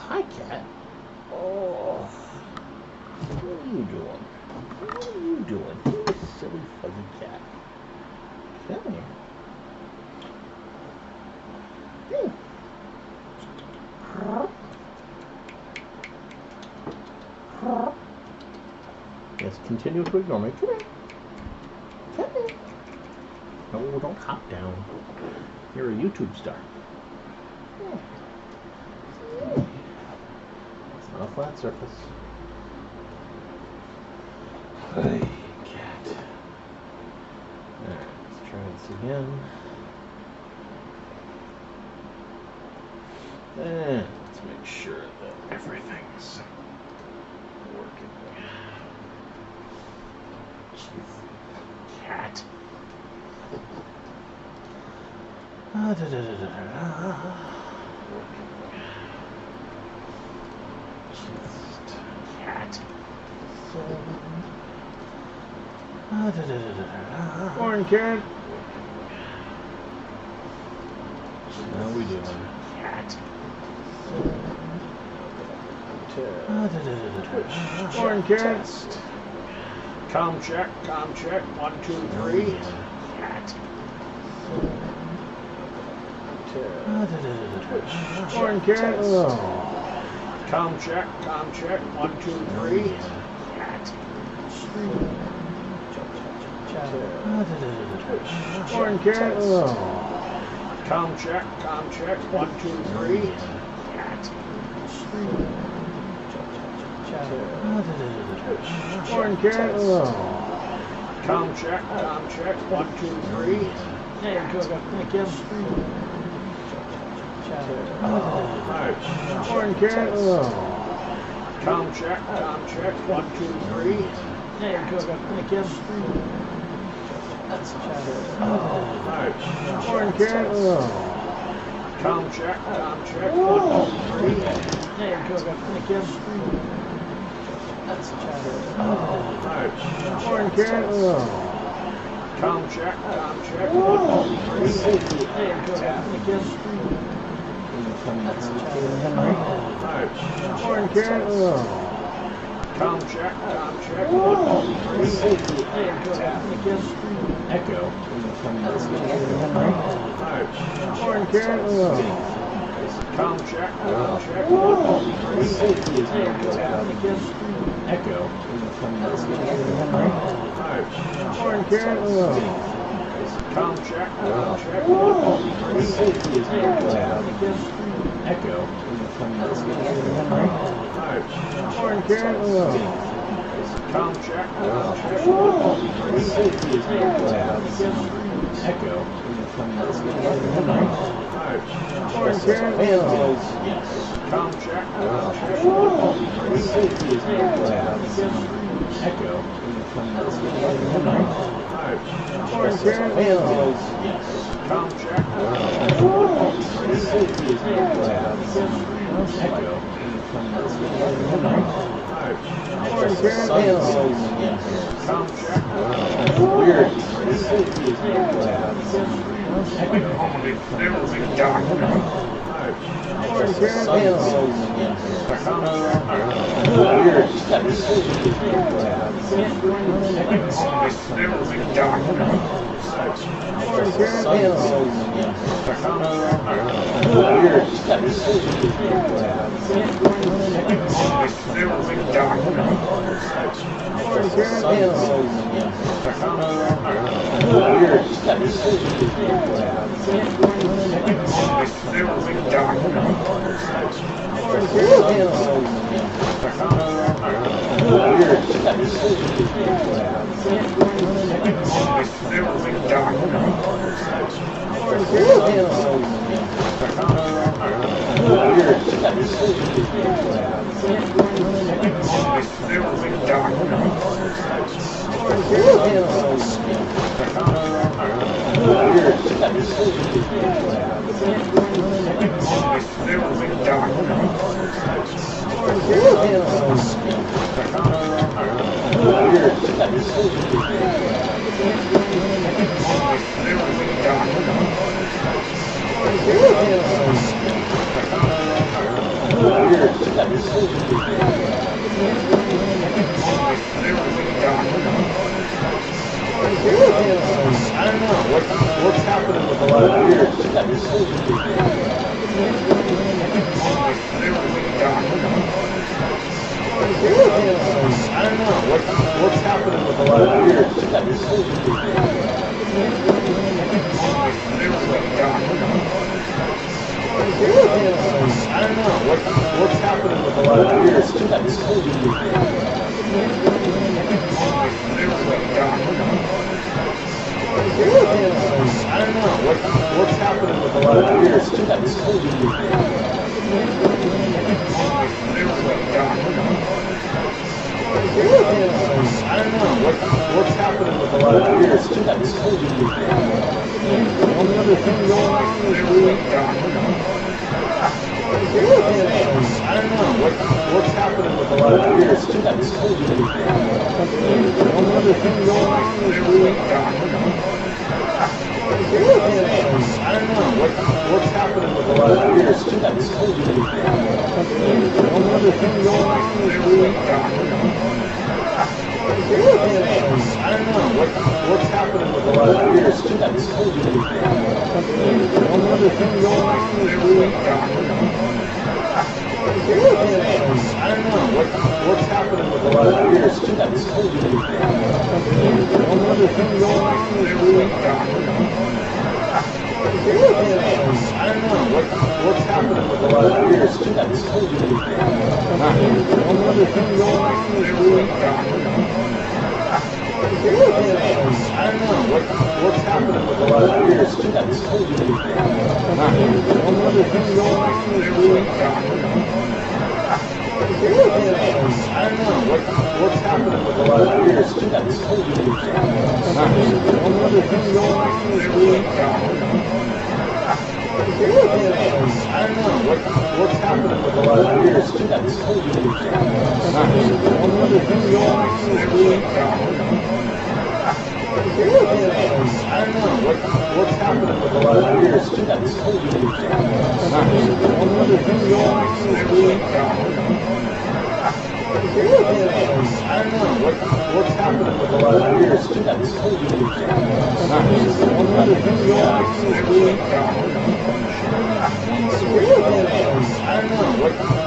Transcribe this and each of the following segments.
Hi, cat. Oh, what are you doing? What are you doing? You silly fuzzy cat. Come here. Hey. Yes, continue to ignore me. Come here. Come here. No, don't hop down. You're a YouTube star. Yeah. It's not a flat surface. Hey, cat. Alright, let's try this again. And let's make sure that everything's working. Jeez, cat. Cat. Morning, Karen. How we doing? Cat. Morning, Karen. Com check, 1, 2, 3. Cat. Morning, Karen. Com check, 1, 2, 3. Cat. Morning, Karen. Com check, 1, 2, 3. Cat. Morning, Karen. Com check, 1, 2, 3. Hey, good. Thank you. Morning, Karen. Com check, 1, 2, 3. Hey, good. Thank you. Morning, Karen. Com check, 1, 2, 3. Hey, good. Thank you. Morning, Karen. Com check, 1, 2, 3. Hey, good. Thank you. Morning, Karen. Com check, 1, 2, 3. Hey, good. Thank you. Echo. Morning, Karen. Com check, 1, 2, 3. Hey, good. Thank you. Echo. Morning, Karen. Com check, 1, 2, 3. Hey, good. Thank you. Echo. Morning, Karen. Com check, 1, 2, 3. Hey, good. Thank you. Echo. Morning, Karen. Yes. Com check, 1, 2, 3. Hey, good. Thank you. Echo. Morning, Karen. Yes. Com check, 1, 2, 3. Hey, good. Thank you. Echo. Morning, Karen. Com check, 1, 2, 3. Hey, good. Echo. Morning, Karen. Morning, I don't know what's happening with a lot of weird. I don't know what's happening with a lot of weird. I don't know what's happening with a lot of weird. I don't know what's happening with a lot of weird. I don't know what's happening with a lot of weird. The only other thing going on is I don't know what's happening with a lot of weird. The only other thing going on is I don't know what's happening with a lot of weird. The only other thing going on is I don't know what's happening with a lot of weird. The only other thing going on is I don't know what's happening with a lot of weird. The only other thing going on is I don't know what's happening with a lot of weird. The only other thing going on is I don't know what's happening with a lot of weird. The only other thing going on is I don't know what's happening with a lot of weird. The only other thing going on is I don't know what's happening with a lot of weird. The only other thing going on is I don't know what's happening with a lot of weird. The only other thing going on is I don't know what's happening with a lot of weird. The only other thing going on is I don't know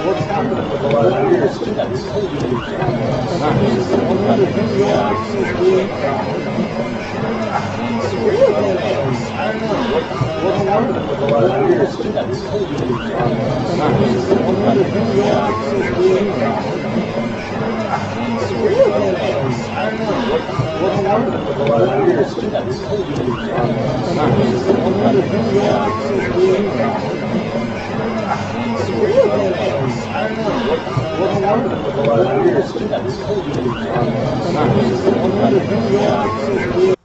what's happening with a lot of weird. The only other thing going on is I don't know what's happening with a lot of weird. The only other thing going on is I don't know what's happening with a lot of weird. The only other thing going on is I don't know what's happening with a lot of weird. The only other thing going on is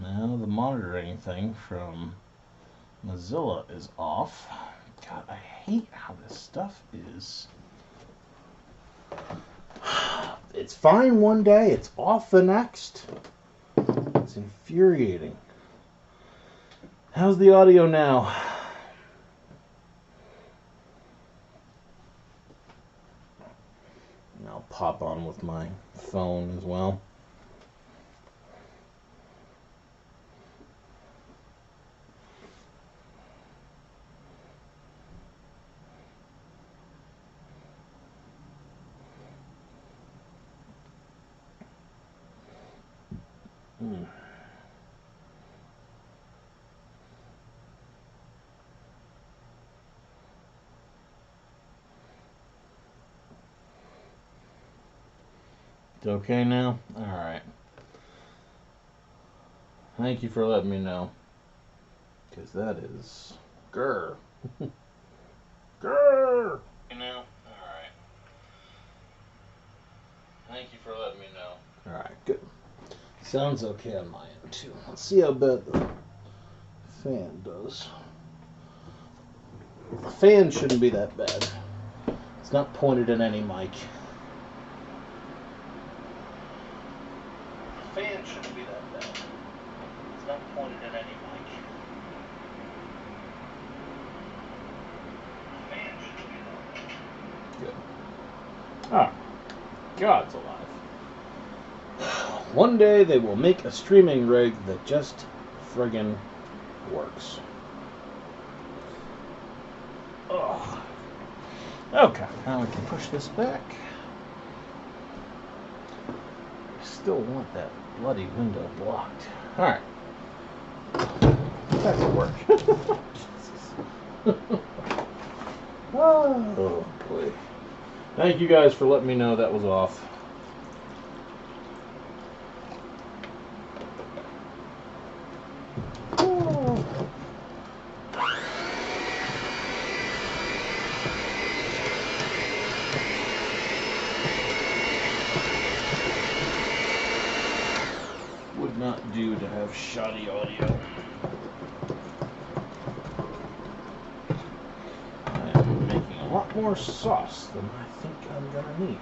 now the monitoring thing from Mozilla is off. God, I hate how this stuff is. It's fine one day, it's off the next. It's infuriating. How's the audio now? I'll pop on with my phone as well. It's okay now? Alright. Thank you for letting me know. because that is grr. Grr. You know? Alright. Thank you for letting me know. Alright, good. Sounds okay on my end too. Let's see how bad the fan does. The fan shouldn't be that bad. It's not pointed at any mic. The fan shouldn't be that bad. It's not pointed at any mic. The fan shouldn't be that bad. Good. Ah, God's alive. One day they will make a streaming rig that just friggin' works. Ugh. Okay, now we can push this back. I still want that bloody window blocked. Alright. That could work. Oh, boy. Thank you guys for letting me know that was off. Would not do to have shoddy audio. I am making a lot more sauce than I think I'm gonna need here.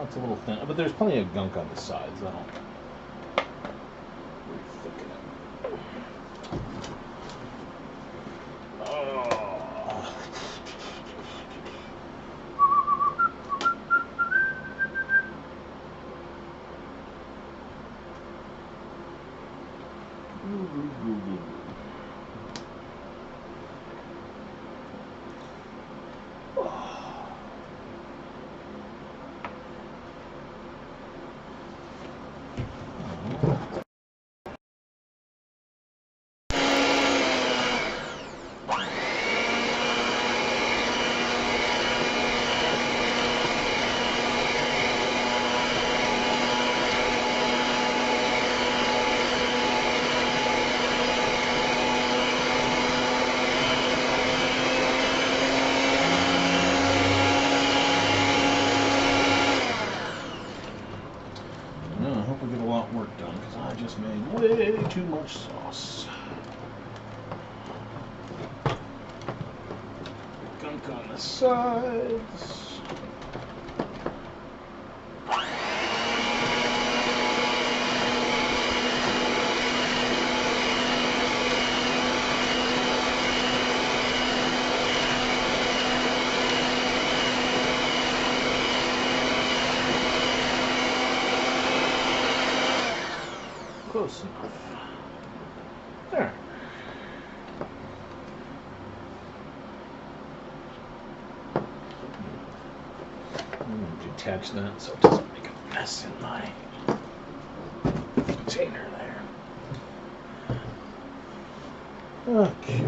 It's a little thin, but there's plenty of gunk on the sides. That'll thicken it. Oh. Work done because I just made way too much sauce. Gunk on the sides. Close enough. There. I'm going to detach that so it doesn't make a mess in my container there. Okay.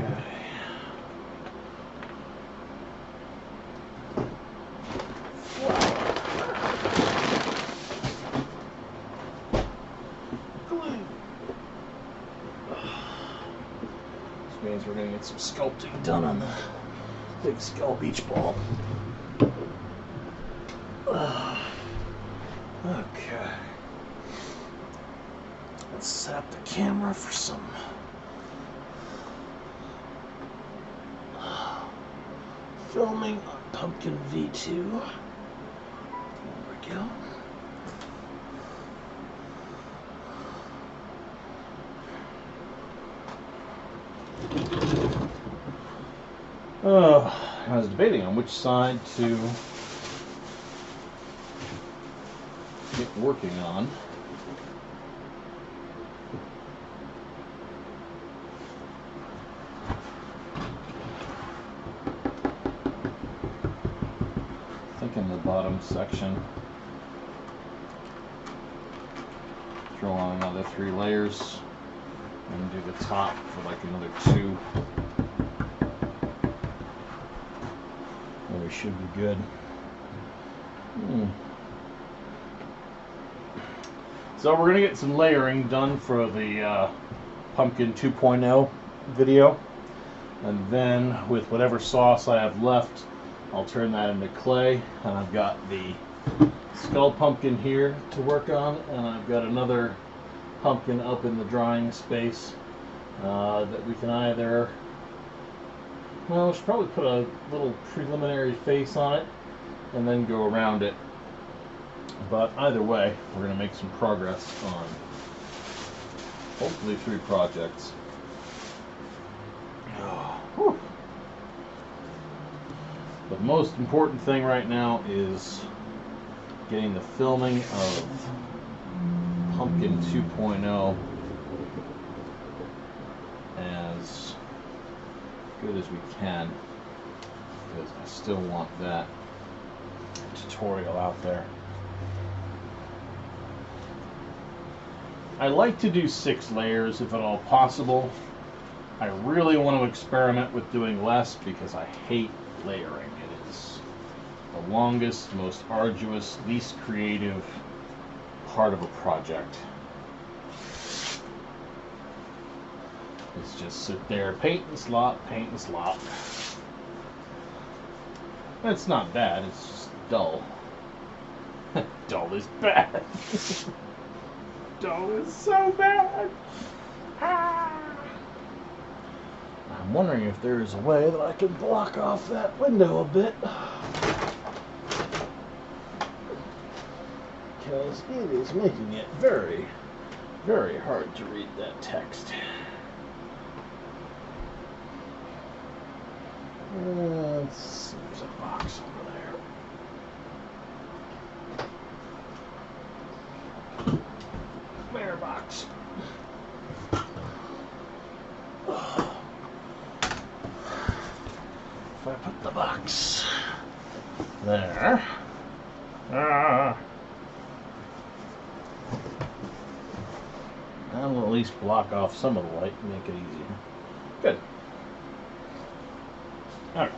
Means we're going to get some sculpting done on the big skull beach ball. Okay. Let's set up the camera for some filming on Pumpkin V2. There we go. I was debating on which side to get working on. thicken the bottom section. Throw on another 3 layers and do the top for like another 2. And we should be good. So we're going to get some layering done for the Pumpkin 2.0 video. And then with whatever sauce I have left, I'll turn that into clay. And I've got the skull pumpkin here to work on, and I've got another pumpkin up in the drying space that we can either, well, we should probably put a little preliminary face on it and then go around it. But either way, we're going to make some progress on hopefully 3 projects. Oh, the most important thing right now is getting the filming of Pumpkin 2.0 as good as we can, because I still want that tutorial out there. I like to do 6 layers if at all possible. I really want to experiment with doing less because I hate layering. It is the longest, most arduous, least creative part of a project. It's just sit there, paint and slop, paint and slop. That's not bad, it's just dull. Dull is bad. Dull is so bad. I'm wondering if there is a way that I can block off that window a bit. Because it is making it very, very hard to read that text. Let's see, there's a box over there. Where box? If I put the box there. That'll at least block off some of the light and make it easier. Good. Alright.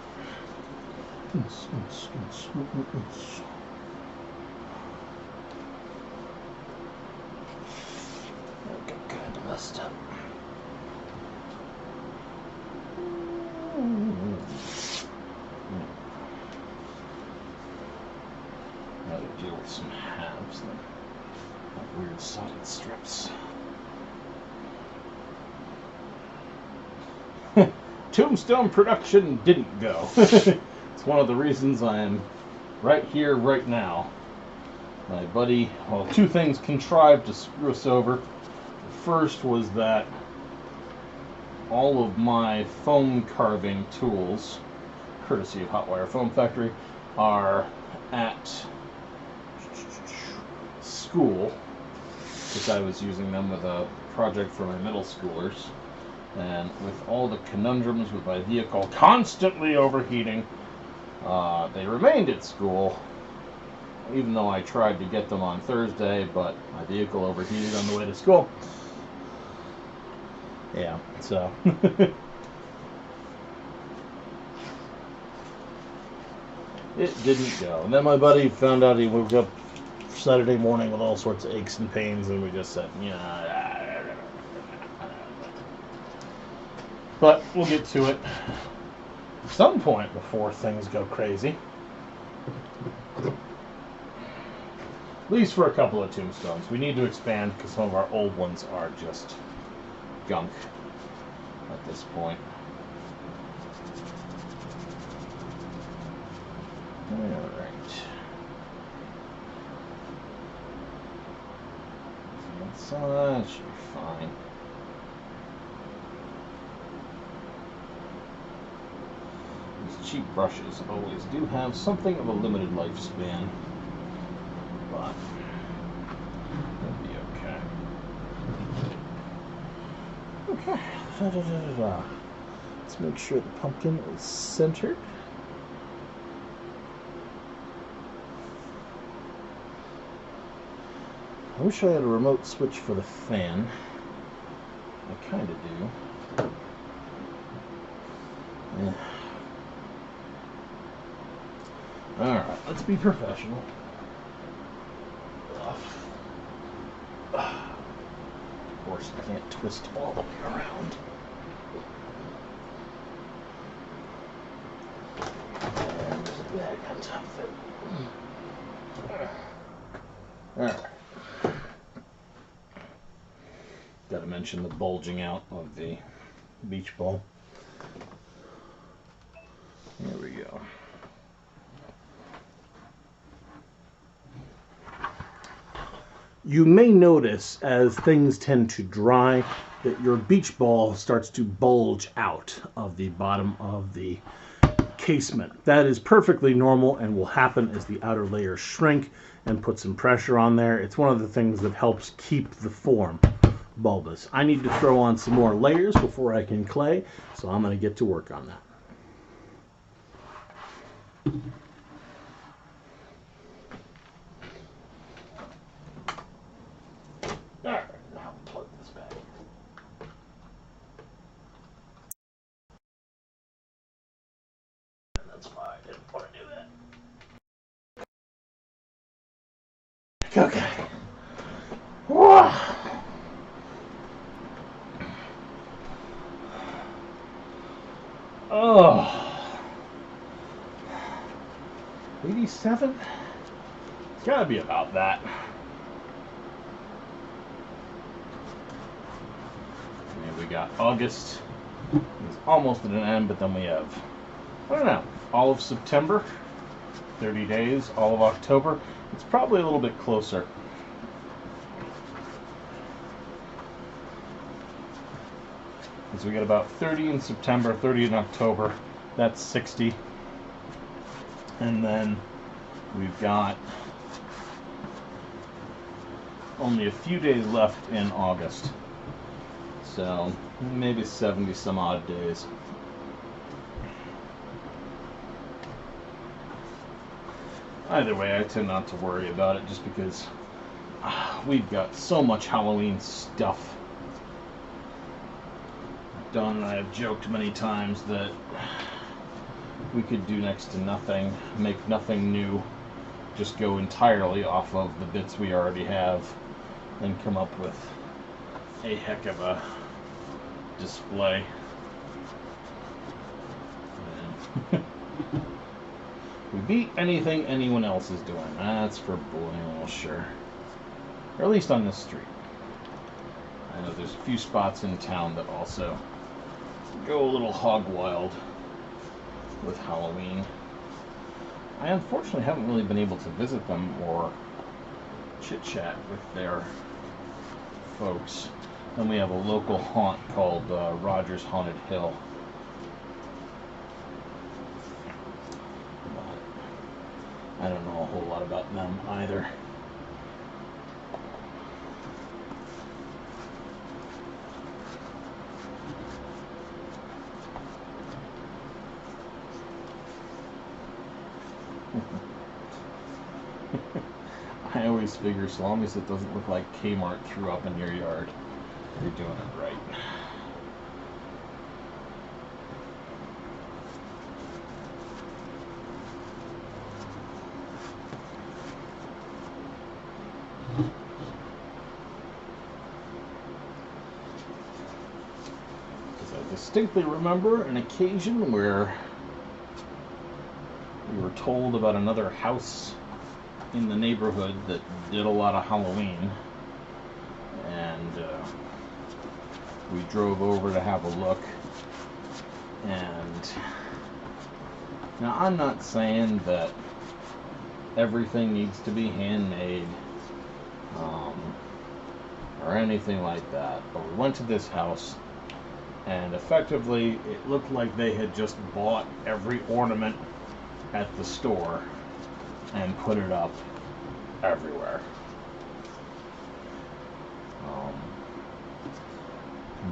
Got kind of messed up. Now to deal with some halves then. Like weird solid strips. Tombstone production didn't go. It's one of the reasons I am right here, right now. My buddy, well, 2 things contrived to screw us over. The first was that all of my foam carving tools, courtesy of Hotwire Foam Factory, are at school, because I was using them with a project for my middle schoolers. And with all the conundrums with my vehicle constantly overheating, they remained at school, even though I tried to get them on Thursday, but my vehicle overheated on the way to school. Yeah, so. It didn't go. And then my buddy found out he woke up Saturday morning with all sorts of aches and pains, and we just said, yeah. But we'll get to it at some point before things go crazy. At least for a couple of tombstones. We need to expand because some of our old ones are just gunk at this point. Alright. That should be fine. These cheap brushes always do have something of a limited lifespan, but it'll be okay. Okay. Let's make sure the pumpkin is centered. I wish I had a remote switch for the fan. I kind of do. Yeah. Alright, let's be professional. Of course, I can't twist all the way around. And there's a bag on top of it. Alright. Gotta mention the bulging out of the beach ball. There we go. You may notice as things tend to dry that your beach ball starts to bulge out of the bottom of the casement. That is perfectly normal and will happen as the outer layers shrink and put some pressure on there. It's one of the things that helps keep the form bulbous. I need to throw on some more layers before I can clay, so I'm going to get to work on that. Alright, now plug this back. That's why I didn't want to do that. Okay. Whoa. Oh. 87? It's gotta be about that. And we got August. It's almost at an end, but then we have, I don't know, all of September, 30 days, all of October. It's probably a little bit closer. So we got about 30 in September, 30 in October. That's 60. And then we've got only a few days left in August. So maybe 70 some odd days. Either way, I tend not to worry about it just because we've got so much Halloween stuff. Dawn and I have joked many times that we could do next to nothing, make nothing new, just go entirely off of the bits we already have, and come up with a heck of a display. We beat anything anyone else is doing. That's for blooming well sure. Or at least on this street. I know there's a few spots in town that also go a little hog wild with Halloween. I unfortunately haven't really been able to visit them or chit-chat with their folks. Then we have a local haunt called Rogers Haunted Hill. But I don't know a whole lot about them either. I always figure so long as it doesn't look like Kmart threw up in your yard, you're doing it right. Because I distinctly remember an occasion where we were told about another house in the neighborhood that did a lot of Halloween, and we drove over to have a look. And now I'm not saying that everything needs to be handmade or anything like that, but we went to this house and effectively it looked like they had just bought every ornament at the store and put it up everywhere.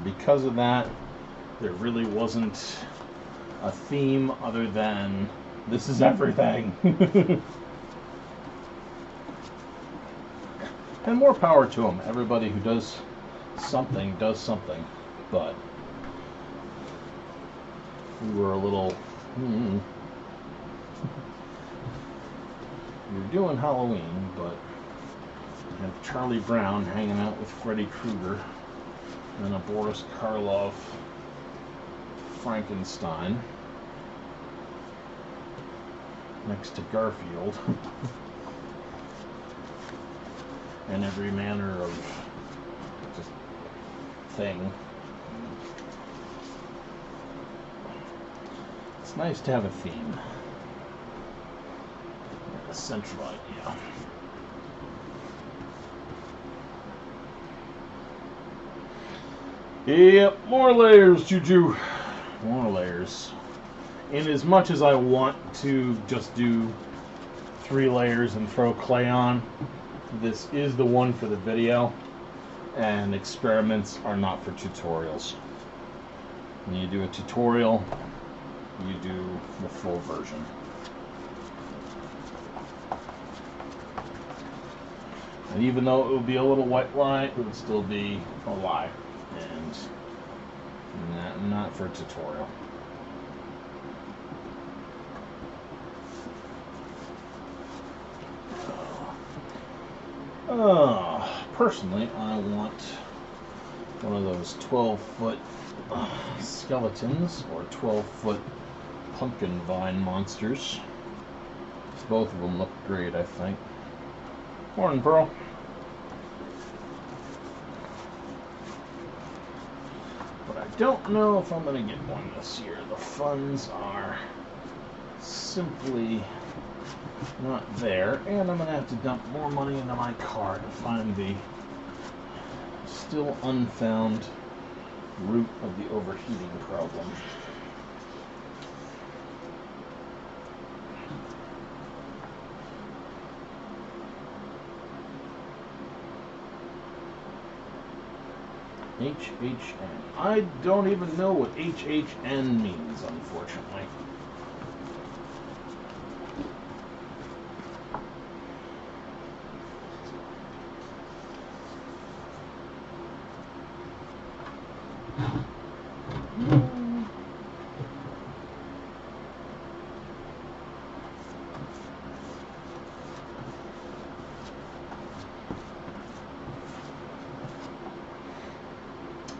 Because of that, there really wasn't a theme other than this is everything. And more power to them. Everybody who does something. But we were a little... You're doing Halloween, but you have Charlie Brown hanging out with Freddy Krueger and a Boris Karloff Frankenstein next to Garfield and every manner of just thing. It's nice to have a theme, a central idea. Yep, more layers, Juju. More layers. In as much as I want to just do 3 layers and throw clay on, this is the one for the video, and experiments are not for tutorials. When you do a tutorial, you do the full version. And even though it would be a little white lie, it would still be a lie. And not for a tutorial. Personally, I want one of those 12-foot skeletons or 12-foot pumpkin vine monsters. Both of them look great, I think. Morning, Pearl. But I don't know if I'm going to get one this year. The funds are simply not there, and I'm going to have to dump more money into my car to find the still unfound root of the overheating problem. HHN. I don't even know what HHN means, unfortunately.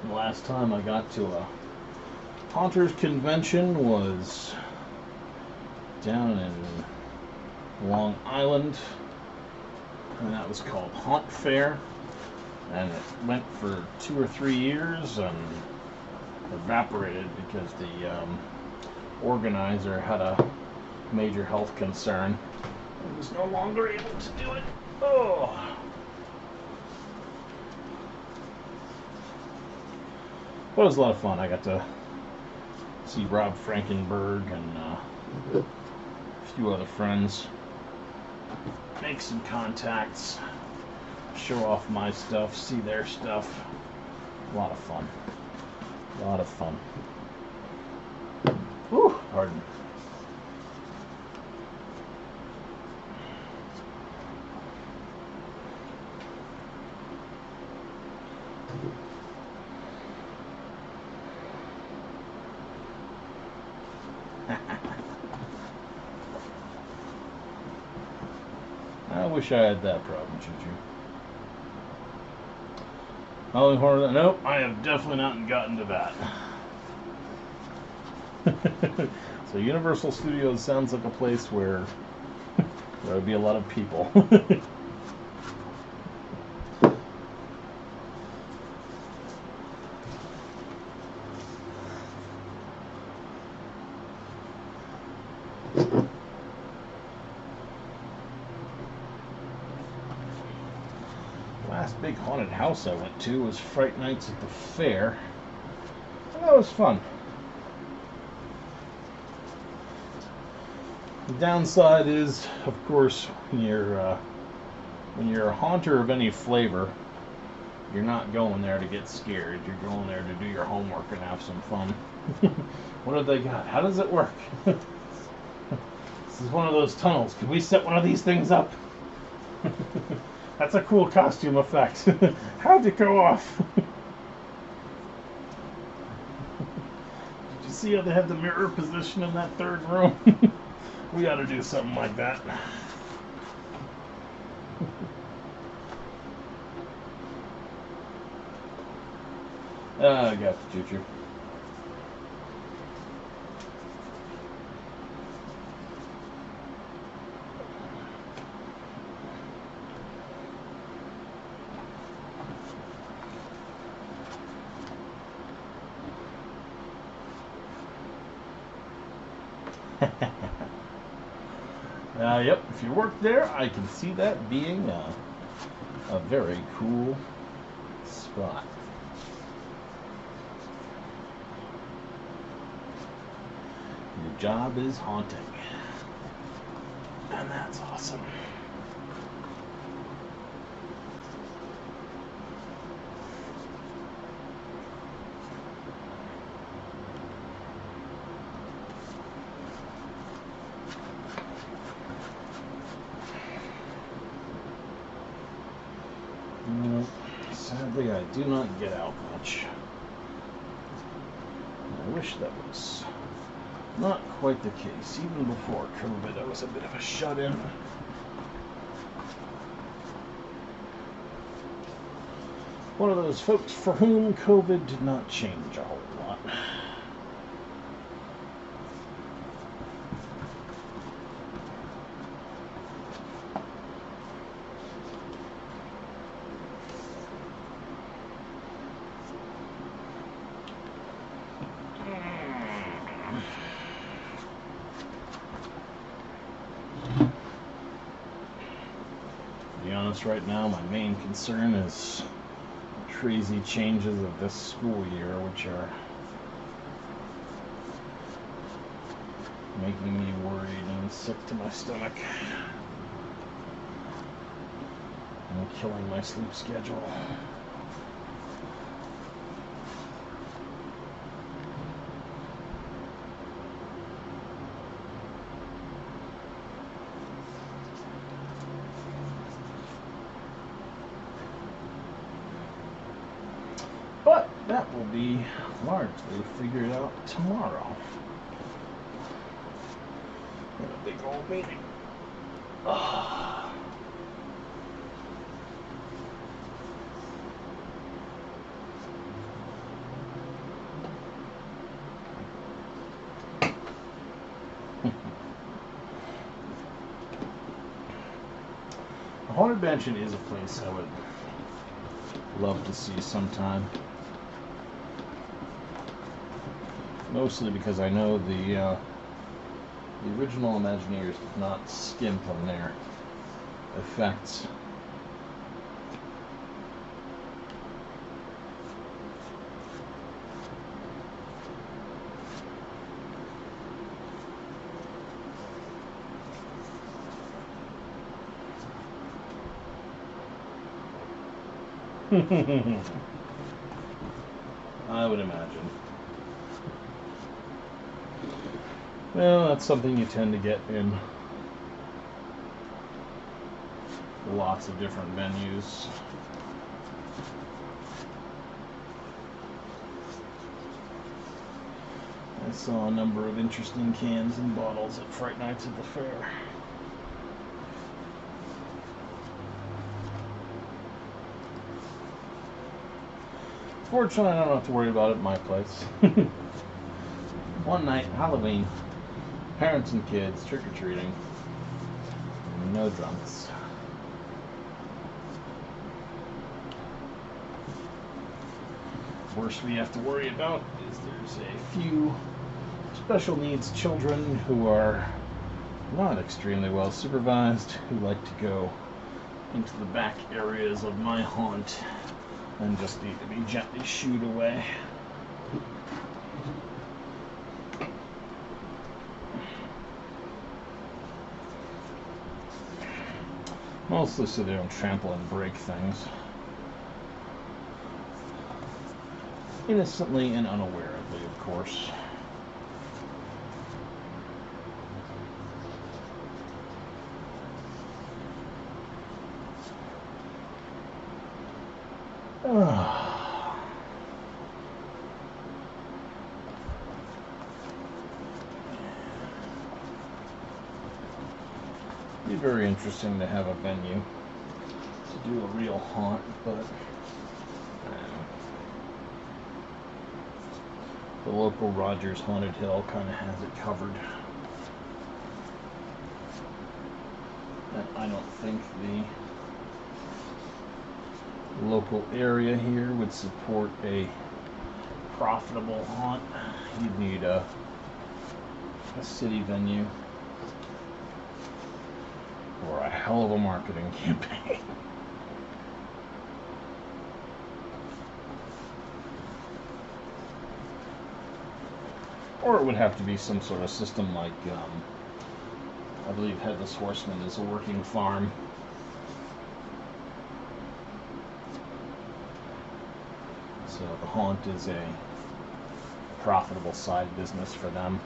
The last time I got to a Haunters convention was down in Long Island, and that was called Haunt Fair, and it went for 2 or 3 years and evaporated because the organizer had a major health concern and was no longer able to do it. Oh. But it was a lot of fun. I got to see Rob Frankenberg and a few other friends, make some contacts, show off my stuff, see their stuff. A lot of fun. A lot of fun. Whew, pardon. I wish I had that problem, Juju. Only horror. Nope, I have definitely not gotten to that. So Universal Studios sounds like a place where there would be a lot of people. Last big haunted house I went to was Fright Nights at the Fair, and that was fun. The downside is, of course, when you're a haunter of any flavor, you're not going there to get scared. You're going there to do your homework and have some fun. What have they got? How does it work? This is one of those tunnels. Could we set one of these things up? That's a cool costume effect. How'd it go off? Did you see how they had the mirror position in that third room? We ought to do something like that. I got the choo-choo. Yep, if you work there, I can see that being a very cool spot. Your job is haunting. And that's awesome. Sadly, I do not get out much. I wish that was not quite the case. Even before COVID, I was a bit of a shut-in. One of those folks for whom COVID did not change a whole lot. To be honest, right now, my main concern is crazy changes of this school year, which are making me worried and sick to my stomach and killing my sleep schedule. But that will be largely figured out tomorrow. In a big old meeting. The Haunted Mansion is a place I would love to see sometime. Mostly because I know the original Imagineers did not skimp on their effects. I would imagine. Well, that's something you tend to get in lots of different venues. I saw a number of interesting cans and bottles at Fright Nights at the fair. Fortunately, I don't have to worry about it at my place. One night, Halloween, parents and kids trick-or-treating, no drunks. Worst we have to worry about is there's a few special needs children who are not extremely well supervised, who like to go into the back areas of my haunt and just need to be gently shooed away. Mostly so they don't trample and break things. Innocently and unawarely, of course. Be very interesting to have a venue to do a real haunt, but the local Rogers Haunted Hill kind of has it covered. And I don't think the local area here would support a profitable haunt. You'd need a city venue or a hell of a marketing campaign. Or it would have to be some sort of system like, I believe Headless Horseman is a working farm. So the haunt is a profitable side business for them.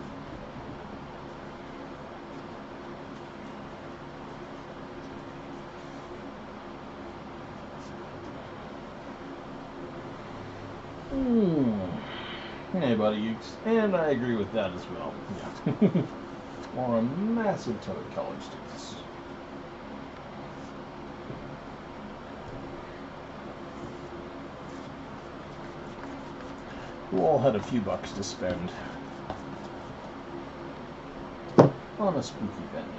Hey, buddy, and I agree with that as well. Yeah. Or a massive ton of college students. Who all had a few bucks to spend on a spooky venue.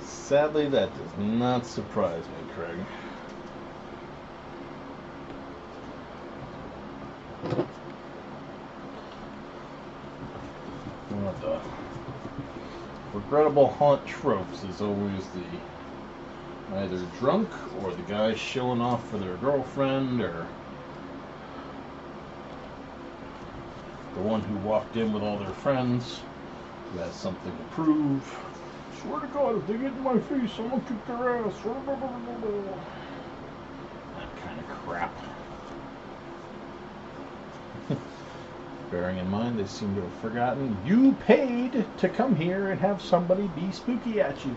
Sadly, that does not surprise me, Craig. One of the regrettable haunt tropes is always the either drunk or the guy showing off for their girlfriend, or the one who walked in with all their friends who has something to prove. Swear to God, if they get in my face, I'm gonna kick their ass. That kind of crap. Bearing in mind, they seem to have forgotten you paid to come here and have somebody be spooky at you.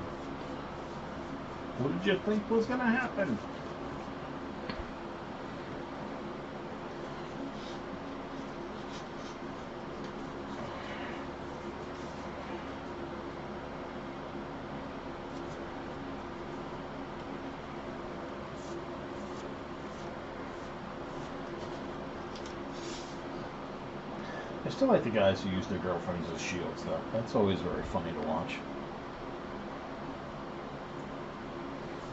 What did you think was gonna happen? I still like the guys who use their girlfriends as shields, though. That's always very funny to watch.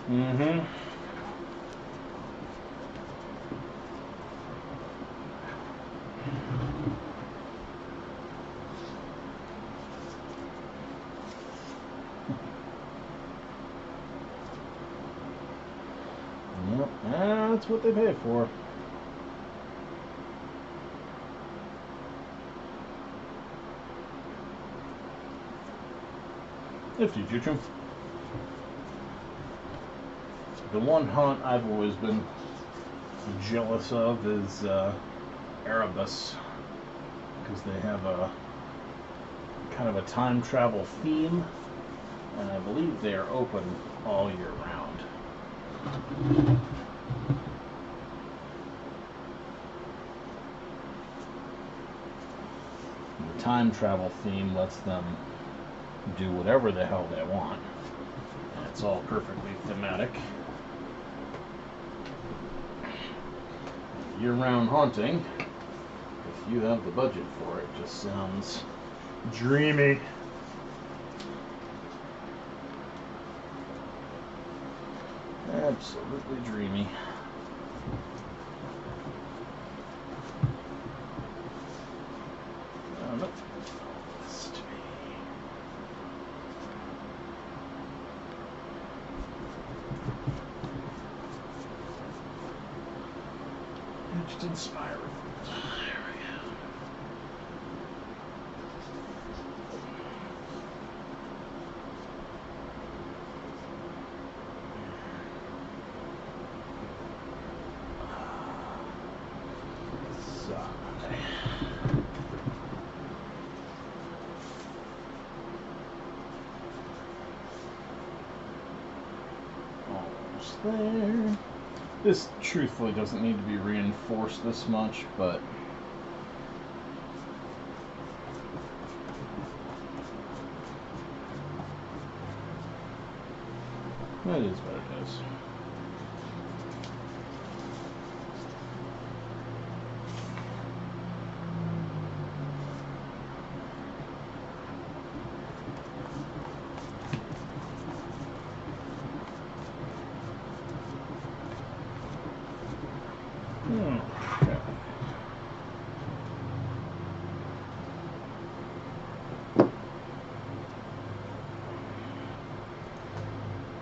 Mm-hmm. Yep, that's what they pay for. If you do. The one haunt I've always been jealous of is Erebus, because they have a kind of a time travel theme, and I believe they are open all year round. The time travel theme lets them do whatever the hell they want, and it's all perfectly thematic. Year-round haunting, if you have the budget for it, just sounds dreamy. Absolutely dreamy. Nope. Just inspire it. There we go. Almost there. This truthfully doesn't need to be reinforced this much, but that is what it is. Okay.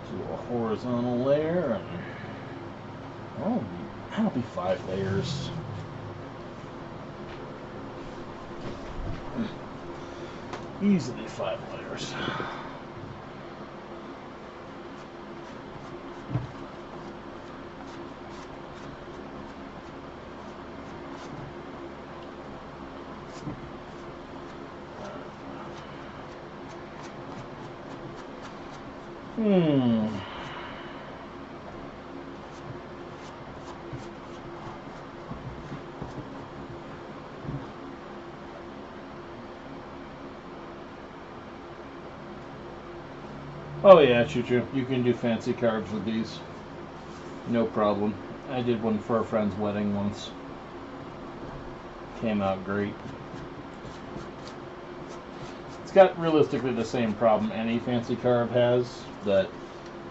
Do a horizontal layer, and that'll be 5 layers. Easily 5 layers. Oh yeah, choo-choo. You can do fancy carves with these. No problem. I did one for a friend's wedding once. Came out great. It's got realistically the same problem any fancy carve has, that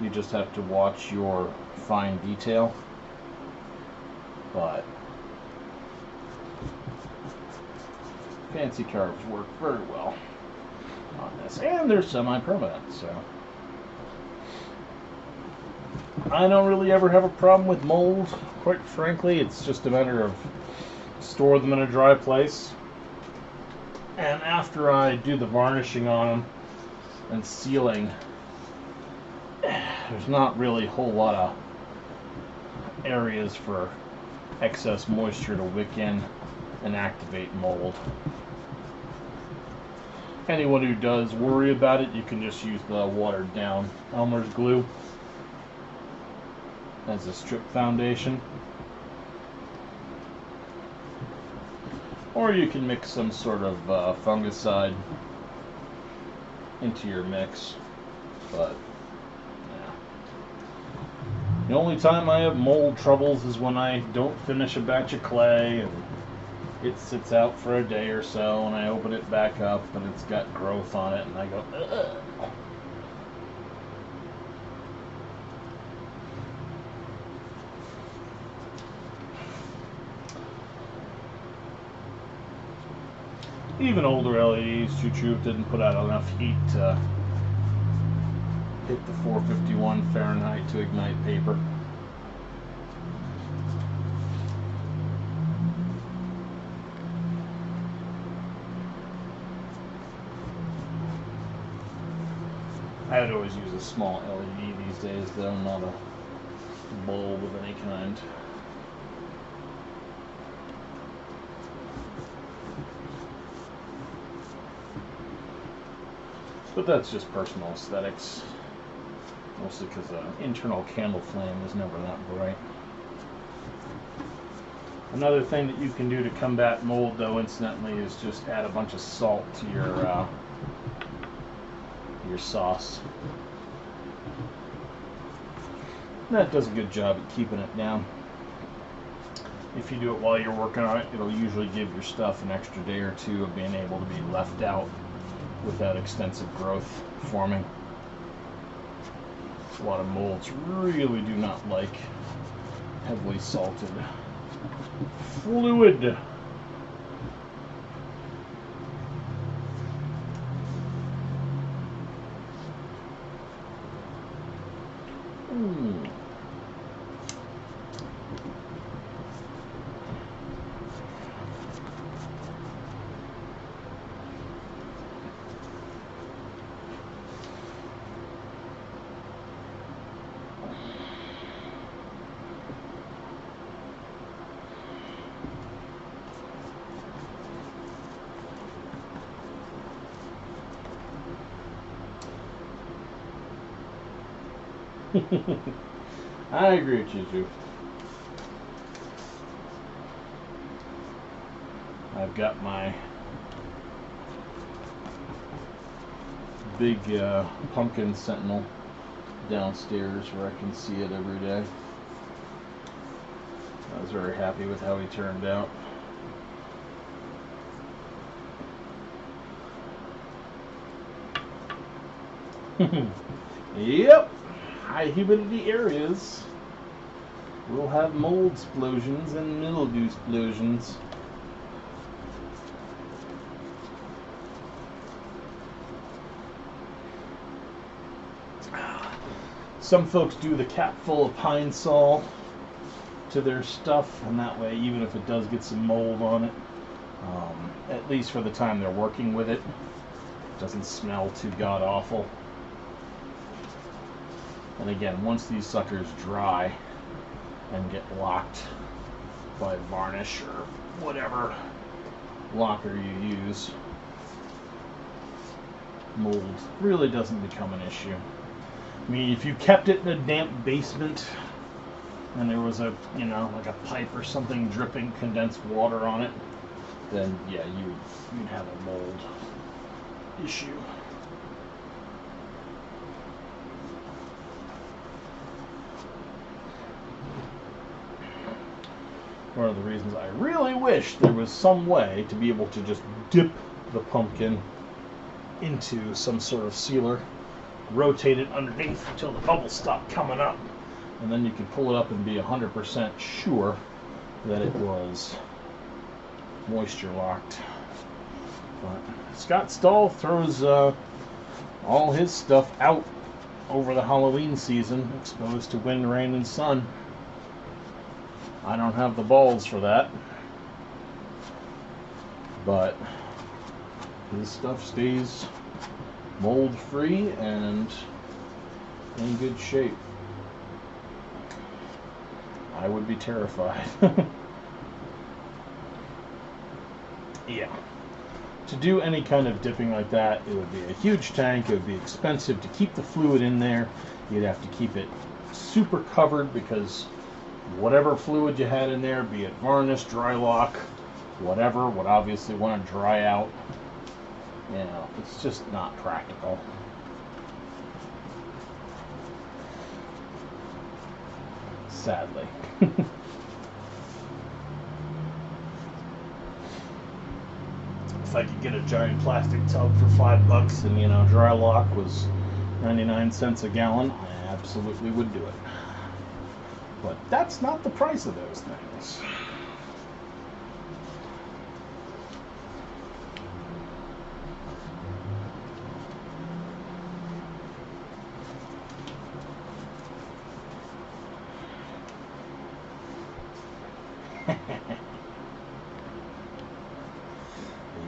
you just have to watch your fine detail. But fancy carves work very well on this, and they're semi-permanent, so I don't really ever have a problem with mold. Quite frankly, it's just a matter of store them in a dry place, and after I do the varnishing on them and sealing, there's not really a whole lot of areas for excess moisture to wick in and activate mold. Anyone who does worry about it, you can just use the watered down Elmer's glue as a strip foundation, or you can mix some sort of fungicide into your mix. But yeah, the only time I have mold troubles is when I don't finish a batch of clay and it sits out for a day or so, and I open it back up and it's got growth on it, and I go, ugh. Even older LEDs, choo-choo, didn't put out enough heat to hit the 451 Fahrenheit to ignite paper. I would always use a small LED these days, though, not a bulb of any kind. But that's just personal aesthetics, mostly because an internal candle flame is never that bright. Another thing that you can do to combat mold, though, incidentally, is just add a bunch of salt to your sauce. That does a good job at keeping it down. If you do it while you're working on it, it'll usually give your stuff an extra day or two of being able to be left out without extensive growth forming. A lot of molds really do not like heavily salted fluid. I agree with you, Ju. I've got my big pumpkin sentinel downstairs where I can see it every day. I was very happy with how he turned out. Yep, high humidity areas will have mold explosions and mildew explosions. Some folks do the cap full of pine sol to their stuff, and that way, even if it does get some mold on it, at least for the time they're working with it, it doesn't smell too god awful. And again, once these suckers dry and get locked by varnish or whatever locker you use, mold really doesn't become an issue. I mean, if you kept it in a damp basement and there was a, you know, like a pipe or something dripping condensed water on it, then yeah, you'd have a mold issue. One of the reasons I really wish there was some way to be able to just dip the pumpkin into some sort of sealer, rotate it underneath until the bubbles stop coming up, and then you can pull it up and be 100% sure that it was moisture locked. But Scott Stahl throws all his stuff out over the Halloween season, exposed to wind, rain, and sun. I don't have the balls for that, but his stuff stays mold free and in good shape. I would be terrified. Yeah. To do any kind of dipping like that, it would be a huge tank. It would be expensive to keep the fluid in there. You'd have to keep it super covered because whatever fluid you had in there, be it varnish, dry lock, whatever, would obviously want to dry out. You know, it's just not practical. Sadly. If I could get a giant plastic tub for $5 and, you know, dry lock was 99 cents a gallon, I absolutely would do it. But that's not the price of those things.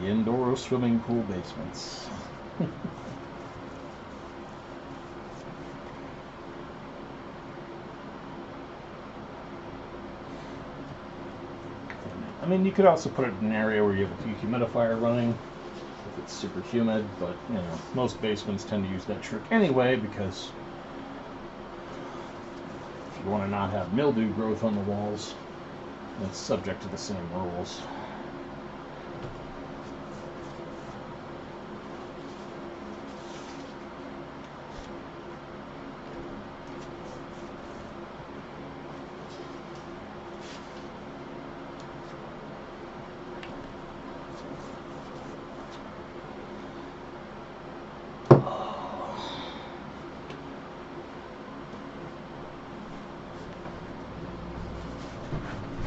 The indoor swimming pool basements. I mean, you could also put it in an area where you have a dehumidifier running if it's super humid, but, you know, most basements tend to use that trick anyway because if you want to not have mildew growth on the walls, it's subject to the same rules.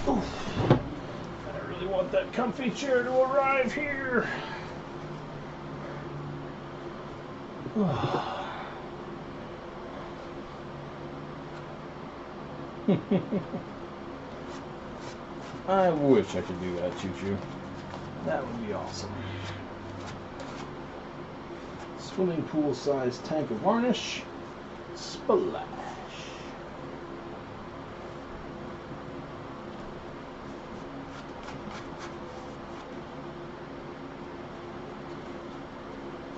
I really want that comfy chair to arrive here. I wish I could do that, Choo-Choo. That would be awesome. Swimming pool sized tank of varnish. Splash.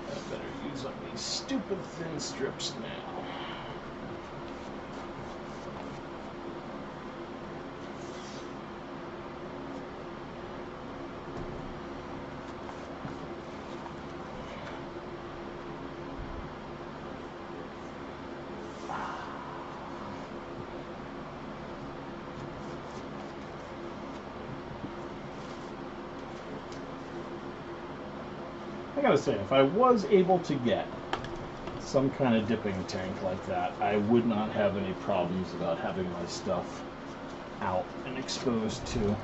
I better use up these stupid thin strips now. gotta say, if I was able to get some kind of dipping tank like that, I would not have any problems about having my stuff out and exposed to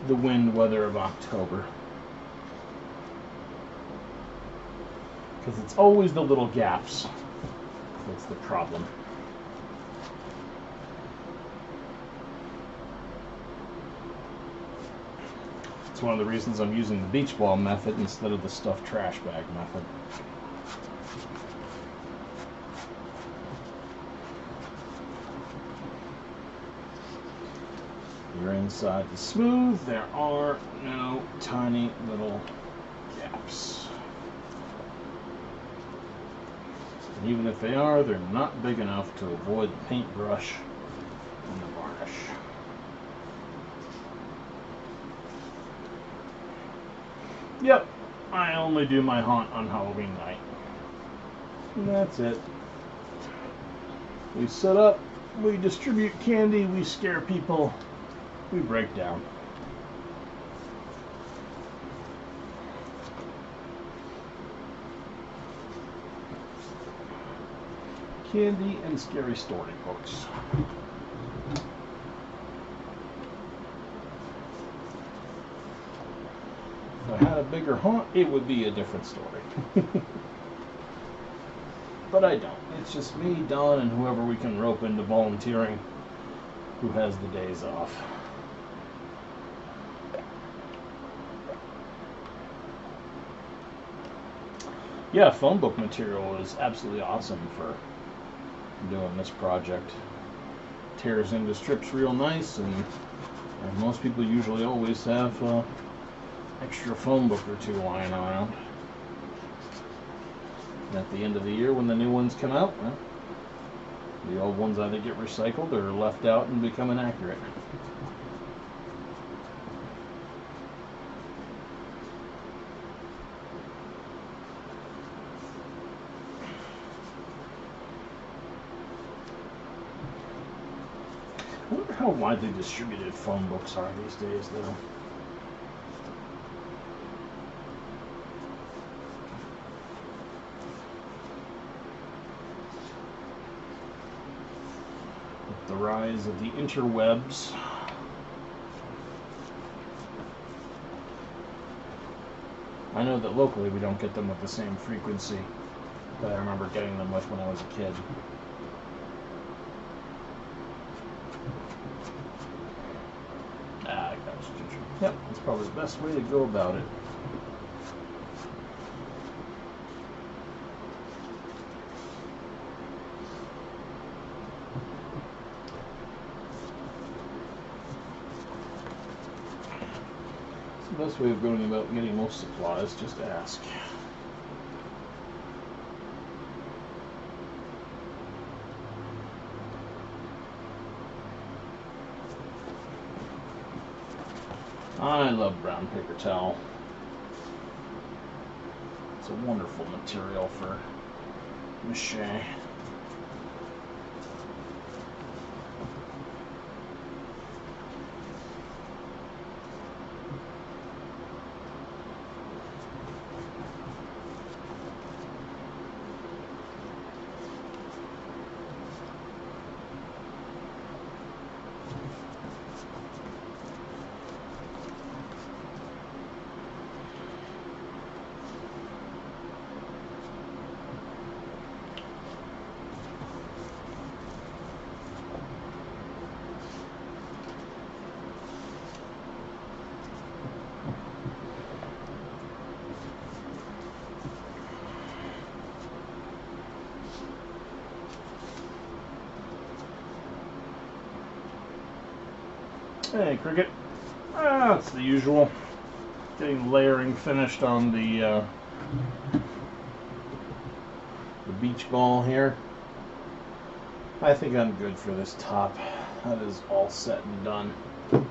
the wind weather of October. Because it's always the little gaps that's the problem. It's one of the reasons I'm using the beach ball method instead of the stuffed trash bag method. Your inside is smooth. There are no tiny little gaps. And even if they are, they're not big enough to avoid the paintbrush and the varnish. Yep, I only do my haunt on Halloween night. And that's it. We set up, we distribute candy, we scare people, we break down. Candy and scary storybooks. If I had a bigger haunt, it would be a different story. But I don't. It's just me, Don, and whoever we can rope into volunteering who has the days off. Yeah, phone book material is absolutely awesome for doing this project. Tears into strips real nice, and most people usually always have extra phone book or two lying around. And at the end of the year, when the new ones come out, well, the old ones either get recycled or left out and become inaccurate. I wonder how widely distributed phone books are these days, though. With the rise of the interwebs, I know that locally we don't get them with the same frequency that I remember getting them with when I was a kid. I got you. Yep, that's probably the best way to go about it. It's the best way of going about getting most supplies, just ask. I love brown paper towel. It's a wonderful material for mache. Hey, Cricket. It's the usual. Getting layering finished on the beach ball here. I think I'm good for this top. That is all set and done. I'm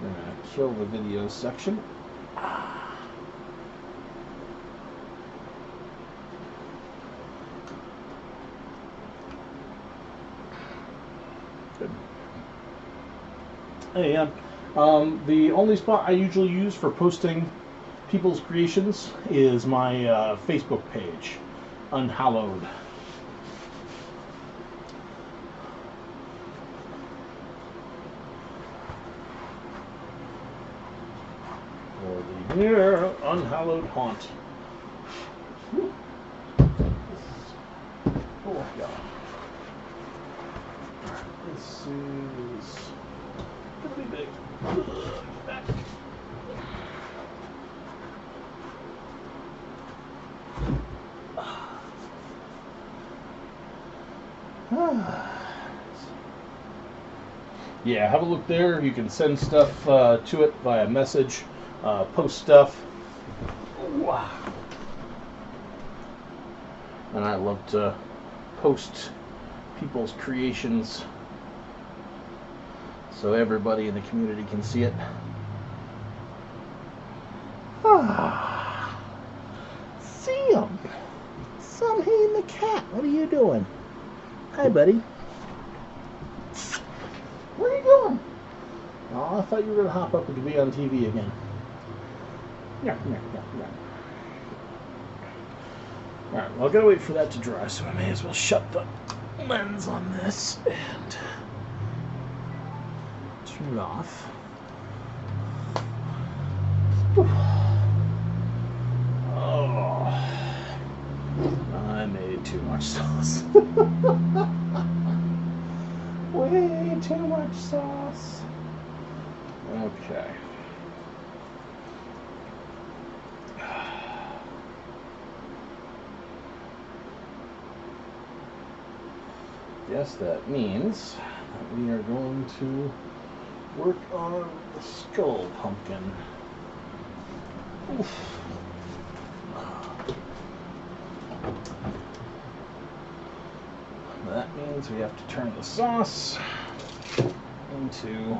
gonna kill the video section. Good. Hey, the only spot I usually use for posting People's Creations is my Facebook page, Unhallowed. For the near unhallowed haunt. Whew. Oh, yeah. This is gonna be big. Get back. Yeah, have a look there. You can send stuff to it via message, post stuff. Wow. And I love to post people's creations so everybody in the community can see it. See him. Samhain the cat. What are you doing? Hi, buddy. What are you doing? Oh, I thought you were going to hop up and be on TV again. Yeah. Alright, well, I've got to wait for that to dry, so I may as well shut the lens on this and turn it off. Oh, I made too much sauce. Way too much sauce. Okay. Yes, that means that we are going to work on the skull pumpkin. Oof. That means we have to turn the sauce into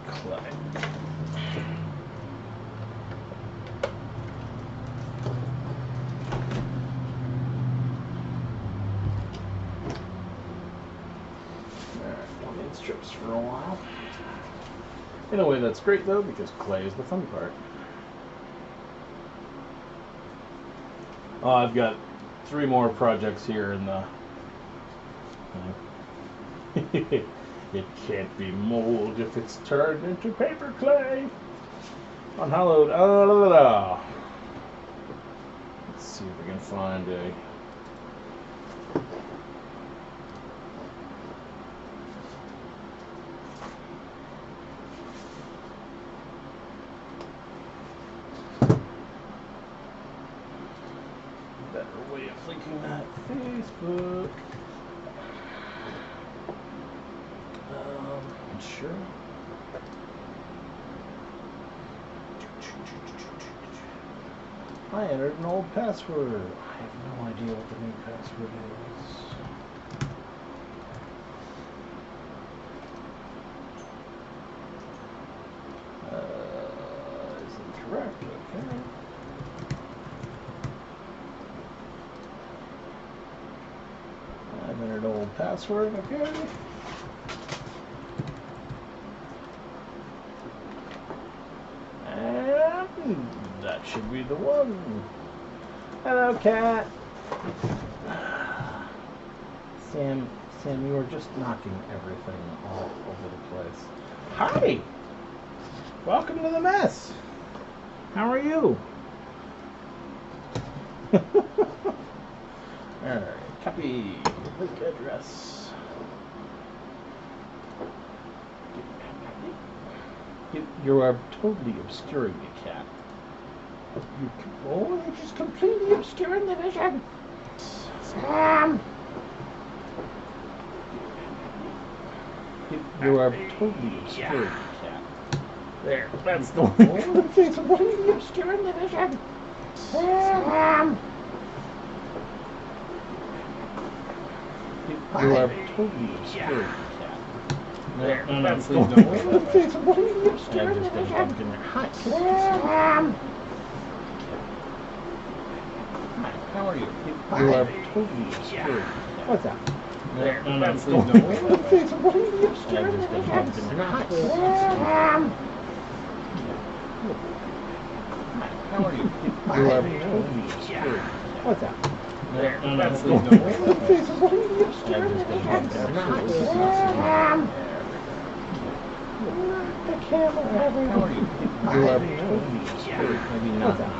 clay. Strips for a while. In a way, that's great though, because clay is the fun part. I've got 3 more projects here in the. It can't be mold if it's turned into paper clay. Unhallowed. Let's see if we can find a. Way of linking that Facebook. Sure. I entered an old password. I have no idea what the new password is. Is incorrect. Okay. I've entered old password, okay. And that should be the one. Hello, cat. Sam, you are just knocking everything all over the place. Hi! Welcome to the mess. How are you? Alright, copy. Link address. You are totally obscuring the cat. You're just completely obscuring the vision. Sam! You are totally obscuring the cat. There, that's the one. It's completely obscuring the vision. Sam! You are totally obscuring the cat. There, that's the one. It's completely obscuring the vision. Hi, Sam! Hi, how are you? You are totally obscuring. What's that? There, that's the one. It's completely obscuring the vision. Hi, Sam! How are you? You are What's that? That's the camera everywhere. How are you? Maybe not that.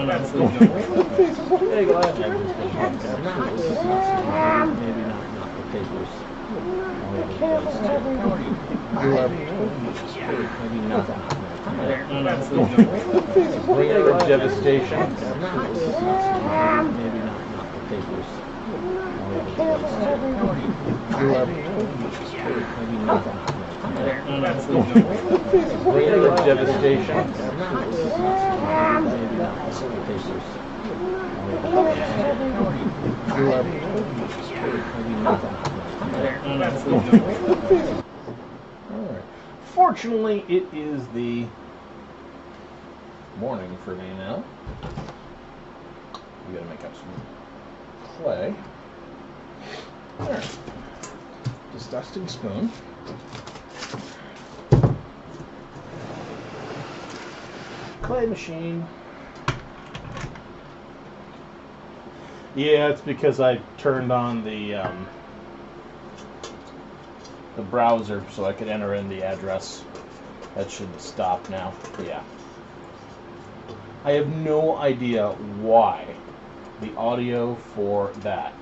That's the Hey, glad maybe not the papers. How are you? Maybe not that. That's the Bringer of devastation. Maybe not the papers. How are you? Maybe not that. That's the Bringer of devastation. Maybe not the papers. How are you? Maybe not that. That's the Alright. Fortunately, it is the morning for me now. We gotta make up some clay. Alright. Just dusting spoon. Clay machine. Yeah, it's because I turned on the browser so I could enter in the address. That should stop now. Yeah. I have no idea why the audio for that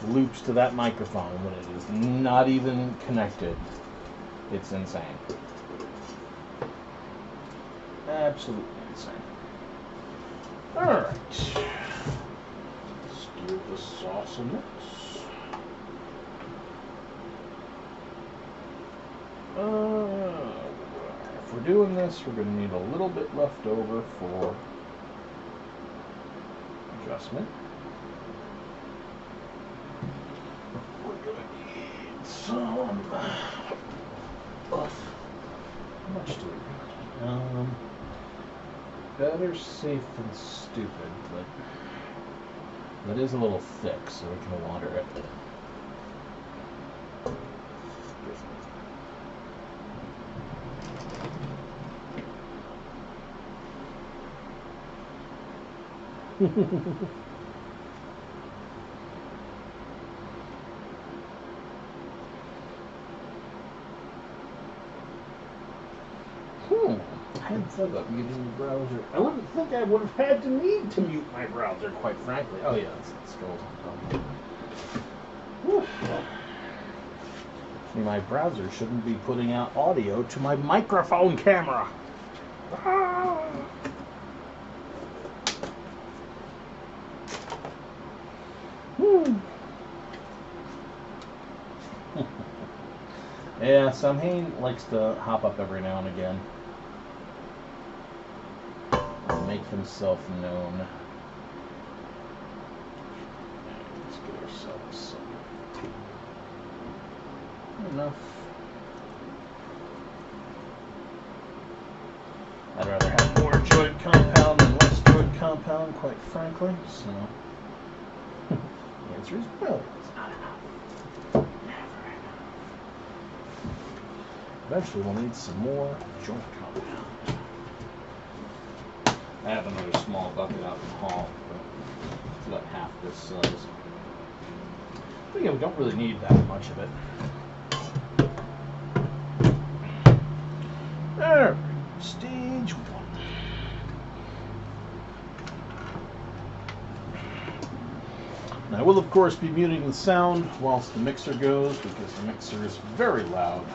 loops to that microphone when it is not even connected. It's insane. Absolutely insane. Alright. Skew the sauce in it. If we're doing this, we're going to need a little bit left over for adjustment. We're going to need some. How much do we need? Better safe than stupid, but that is a little thick, so we can water it. I hadn't thought about muting the browser. I wouldn't think I would have had to need to mute my browser, quite frankly. Oh yeah, that's Sculpting. My browser shouldn't be putting out audio to my microphone camera. Ah. Yeah, Samhain likes to hop up every now and again and make himself known. Let's get ourselves some. Enough. I'd rather have more joint compound than less joint compound, quite frankly, so the answer is no, it's not enough. Never enough. Eventually we'll need some more joint compound. I have another small bucket out in the hall, but it's about half this size. But yeah, we don't really need that much of it. Alright, stage 1. And I will, of course, be muting the sound whilst the mixer goes, because the mixer is very loud.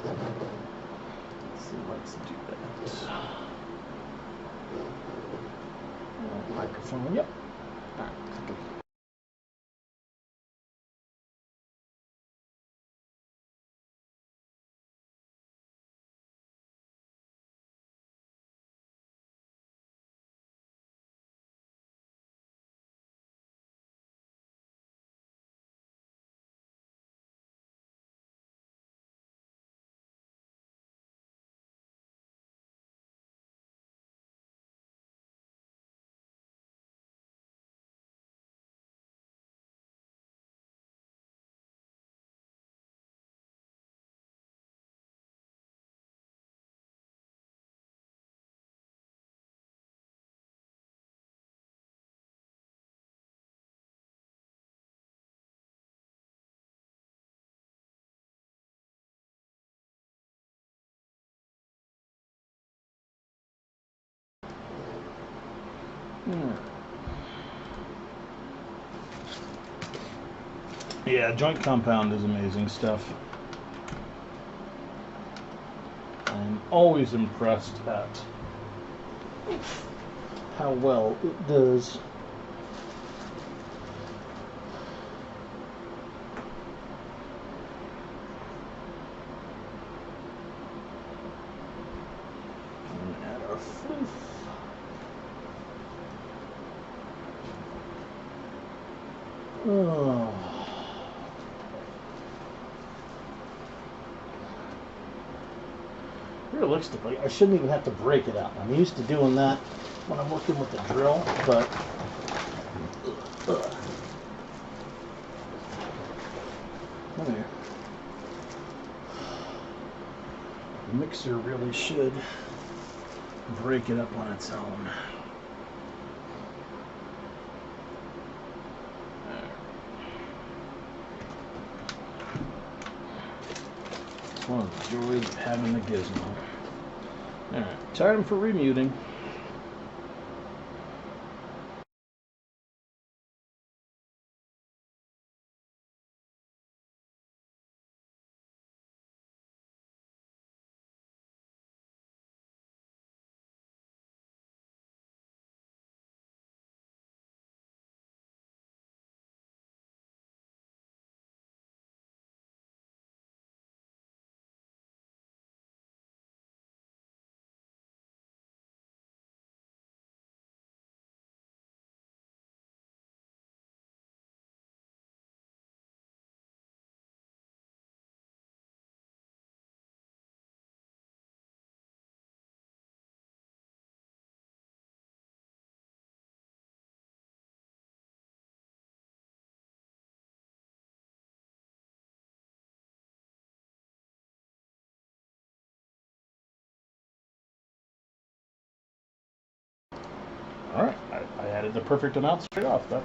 Let's see, let's do that. Microphone, yep. Yeah, joint compound is amazing stuff. I'm always impressed at how well it does. And add our floof. Oh. Realistically, I shouldn't even have to break it out. I'm used to doing that when I'm working with the drill, but there. The mixer really should break it up on its own. It's one of the joys of having the gizmo. Alright, time for remuting. Alright, I added the perfect amount straight off. That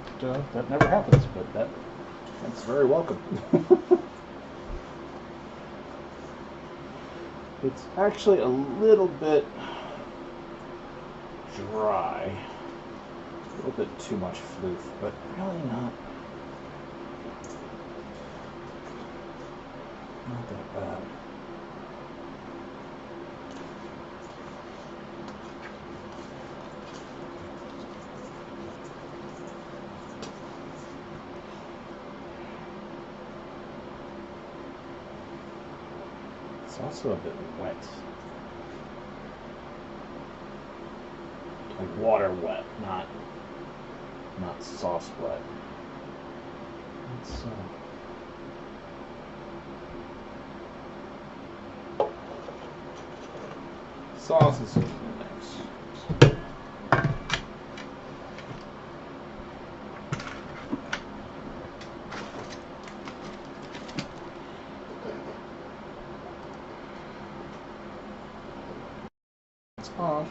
never happens, but that's very welcome. It's actually a little bit dry. A little bit too much floof, but really not that bad. It's also a bit wet. Like water wet, not sauce wet. It's sauce is in the mix. It's off.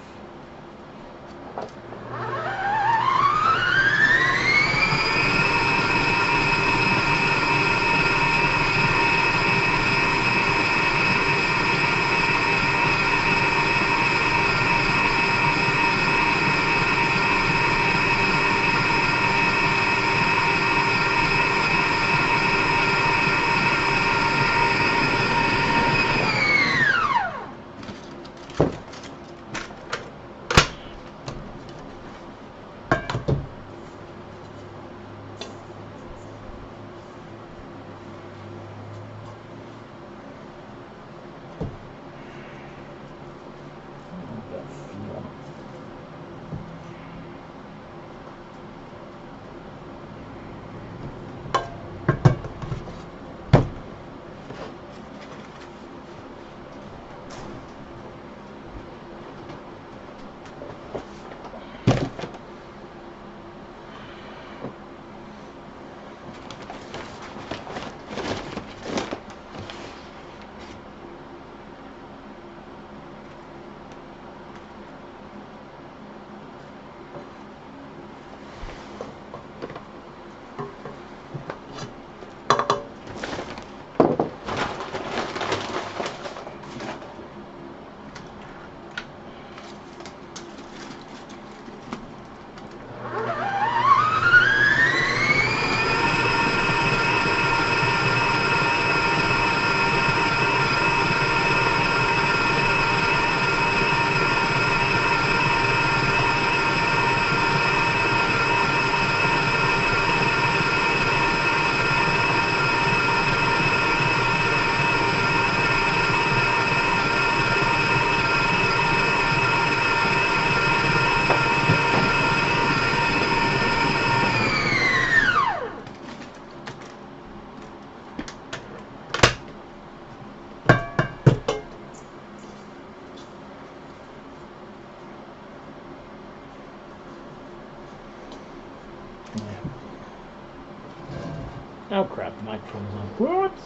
Oh crap, the microphone's on. Whoops!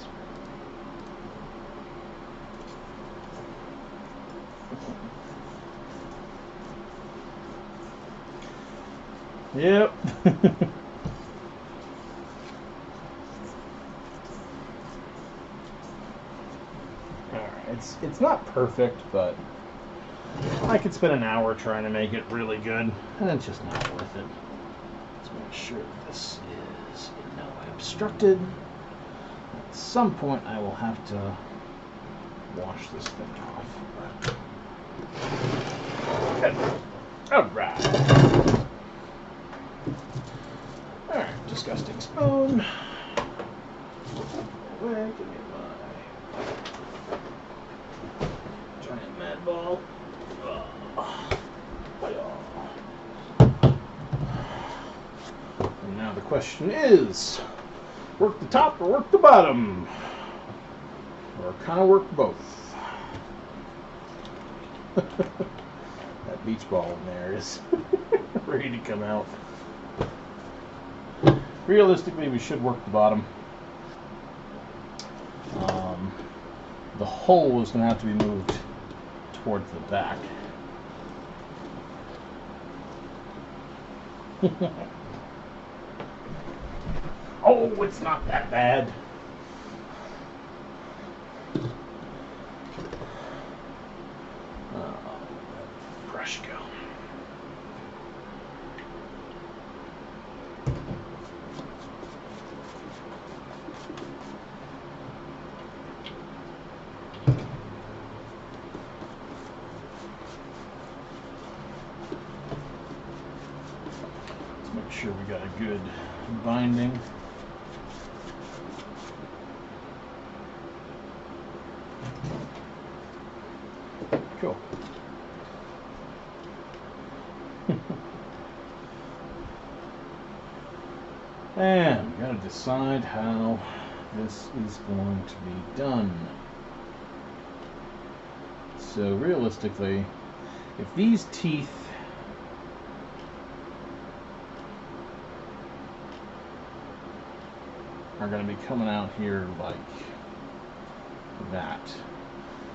Yep. Alright, it's not perfect, but I could spend an hour trying to make it really good, and it's just not worth it. Let's make sure this is no way obstructed. At some point I will have to wash this thing off. Alright. Alright, disgusting spoon. Away, give me my giant mad ball. And now the question is, work the top or work the bottom? Or kind of work both? That beach ball in there is ready to come out. Realistically, we should work the bottom. The hole is going to have to be moved towards the back. Oh, it's not that bad. Brush go. Let's make sure we got a good binding. Cool. And we gotta decide how this is going to be done. So realistically, if these teeth are going to be coming out here like that,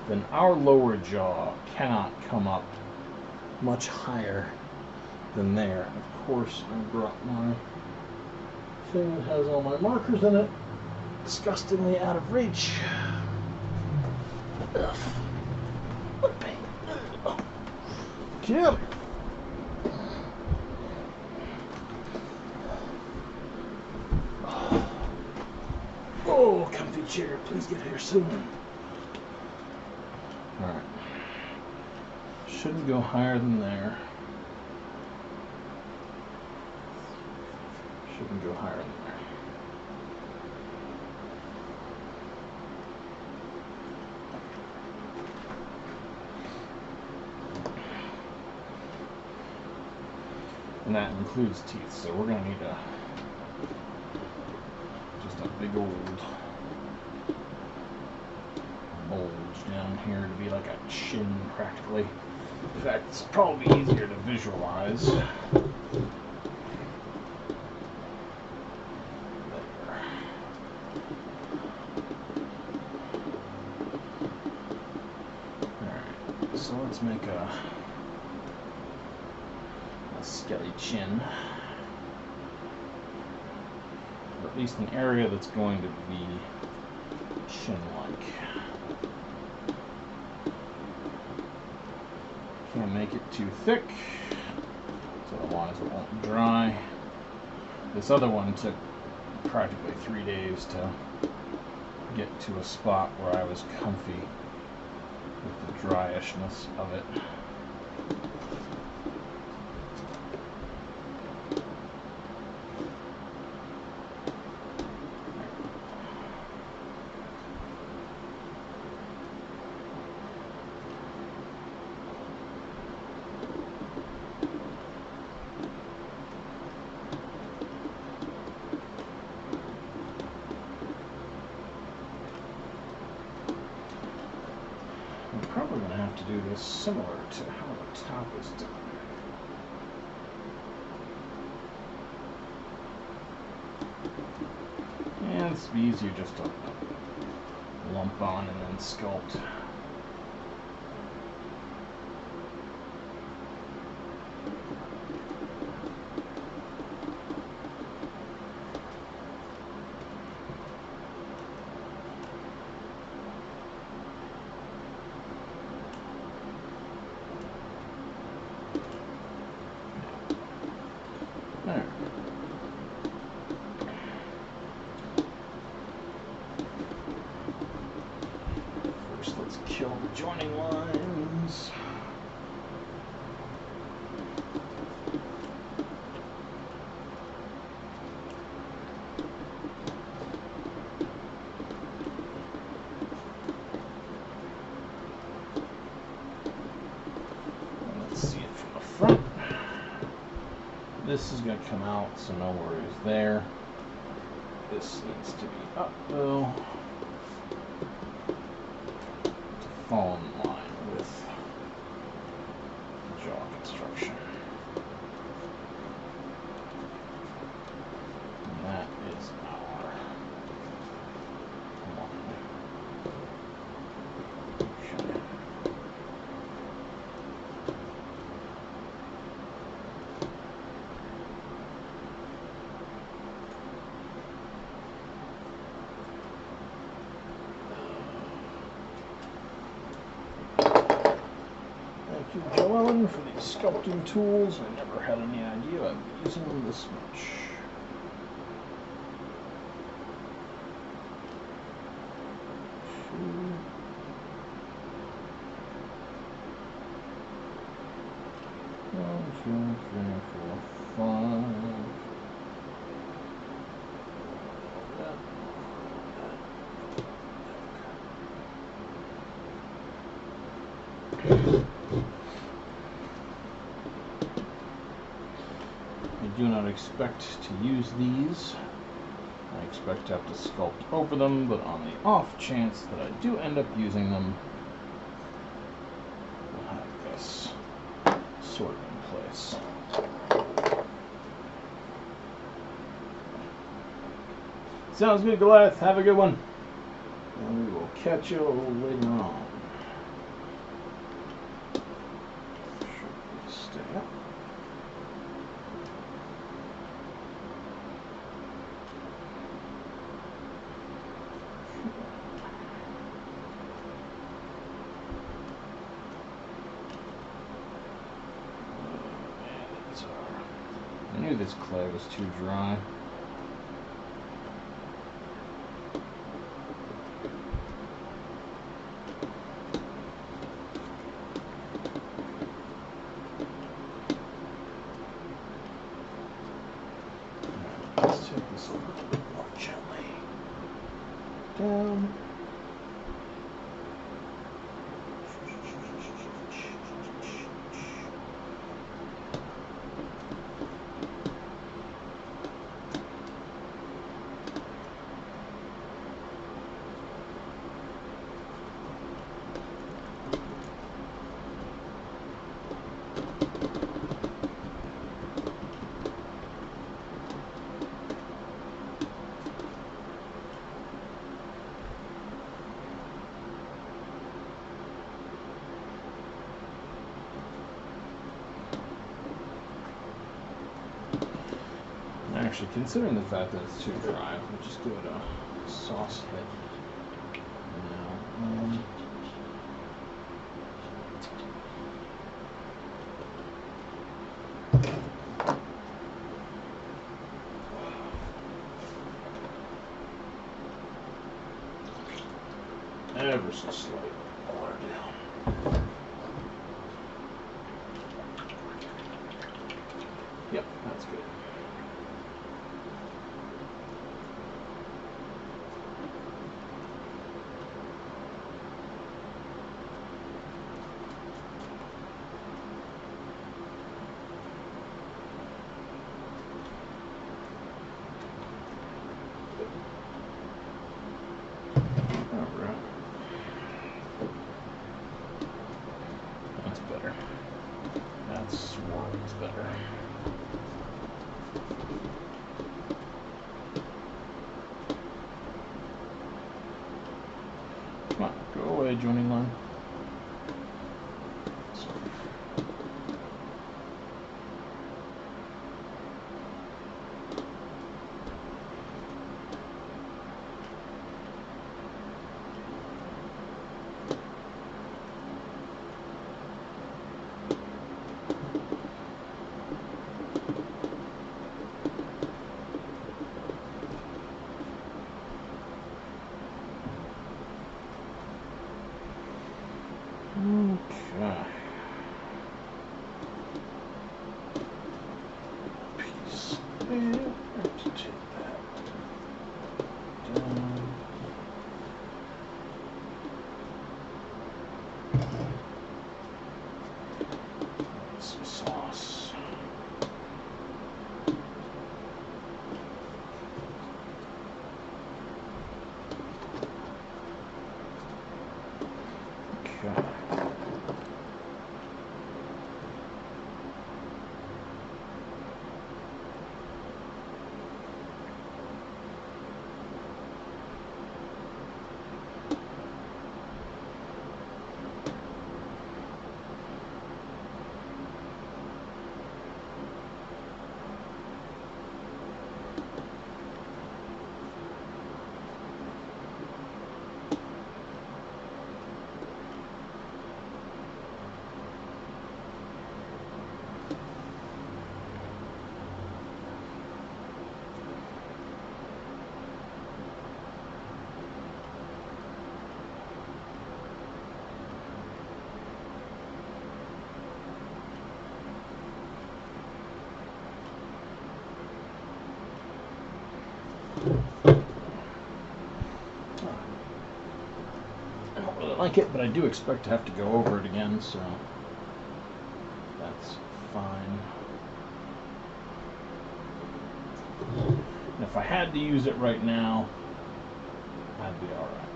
then our lower jaw cannot come up much higher than there. Of course, I brought my thing that has all my markers in it, disgustingly out of reach. Ugh. What pain. Kill. Oh, comfy chair, please get here soon. Alright. Shouldn't go higher than there. Shouldn't go higher than there. And that includes teeth, so we're going to need just a big old bulge down here to be like a chin practically. In fact, it's probably easier to visualize. There. Alright, so let's make a skelly chin, or at least an area that's going to be chin-like. Can't make it too thick, so otherwise it won't dry. This other one took practically 3 days to get to a spot where I was comfy with the dryishness of it. Probably going to have to do this similar to how the top is done. And it's easier just to lump on and then sculpt. There. First, let's kill the joining lines. Let's see it from the front. This is going to come out, so no worries there. This needs to be up though, to fall in line with the jaw construction. And that is our one. Okay. Thank you, Joellen, for these sculpting tools. I never had any idea I'd be using them this much. One, two, three, four, five. I do not expect to use these. I expect to have to sculpt over them, but on the off chance that I do end up using them, we'll have this sort of in place. Sounds good, Goliath. Have a good one. And we will catch you later on. Stay up. I knew this clay was too dry. Let's take this a little bit more gently down. Actually, considering the fact that it's too dry, we'll just give it a sauce hit now. Ever so slight water down. Yep, that's good. That's better. That swirls better. way, joining line. Okay. Piece there. Have to take that down. Some sauce. Okay. I don't really like it, but I do expect to have to go over it again, so that's fine. And if I had to use it right now, I'd be alright.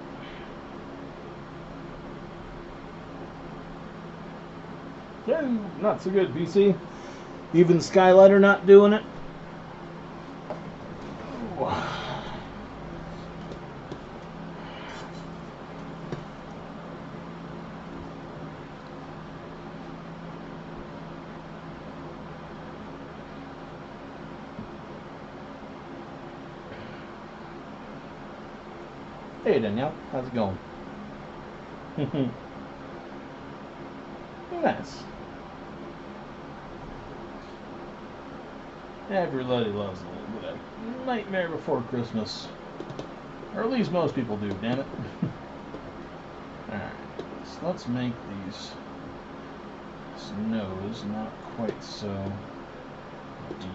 No, not so good, PC. Even Skylighter not doing it. Hey Danielle, how's it going? Nice. Everybody loves a little bit of Nightmare Before Christmas. Or at least most people do, damn it. Alright, so let's make this nose not quite so deep.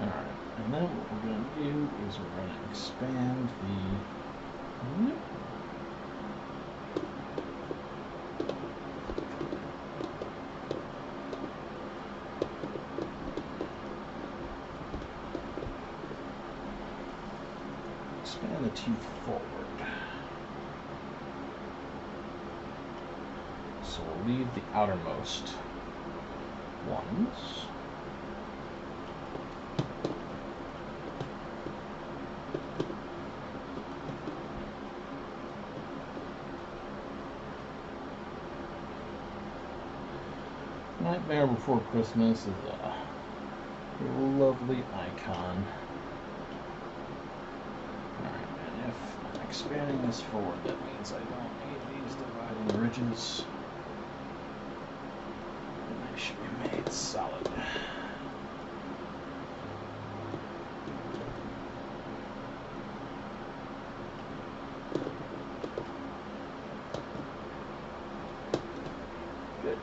Alright, and then what we're going to do is we're going to expand the... expand the teeth forward. So we'll leave the outermost ones. Nightmare Before Christmas is a lovely icon. Alright, and if I'm expanding this forward, that means I don't need these dividing ridges. And they should be made solid. Good.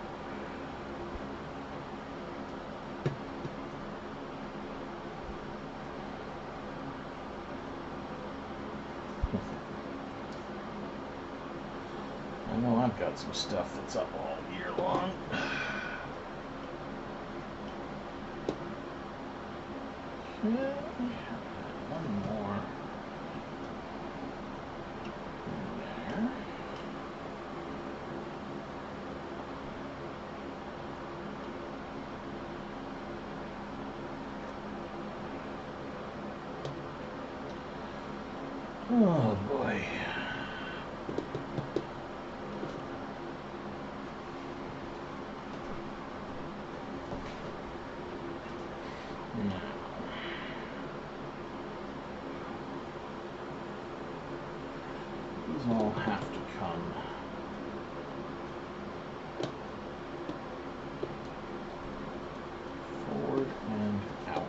know I've got some stuff that's up all year long. Okay, one more there. Oh boy. These all have to come forward and out.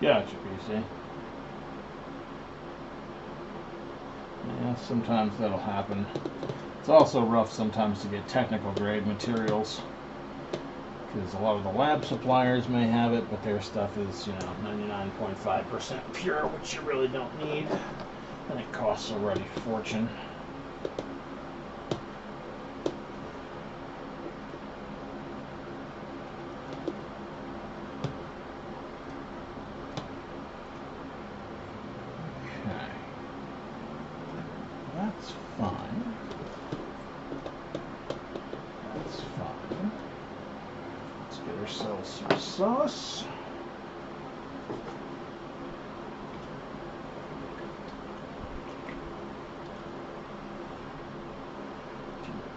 Gotcha, PC. Yeah, sometimes that'll happen. It's also rough sometimes to get technical grade materials, because a lot of the lab suppliers may have it, but their stuff is, 99.5% pure, which you really don't need, and it costs a ruddy fortune. That's fine. That's fine. Let's get ourselves some sauce.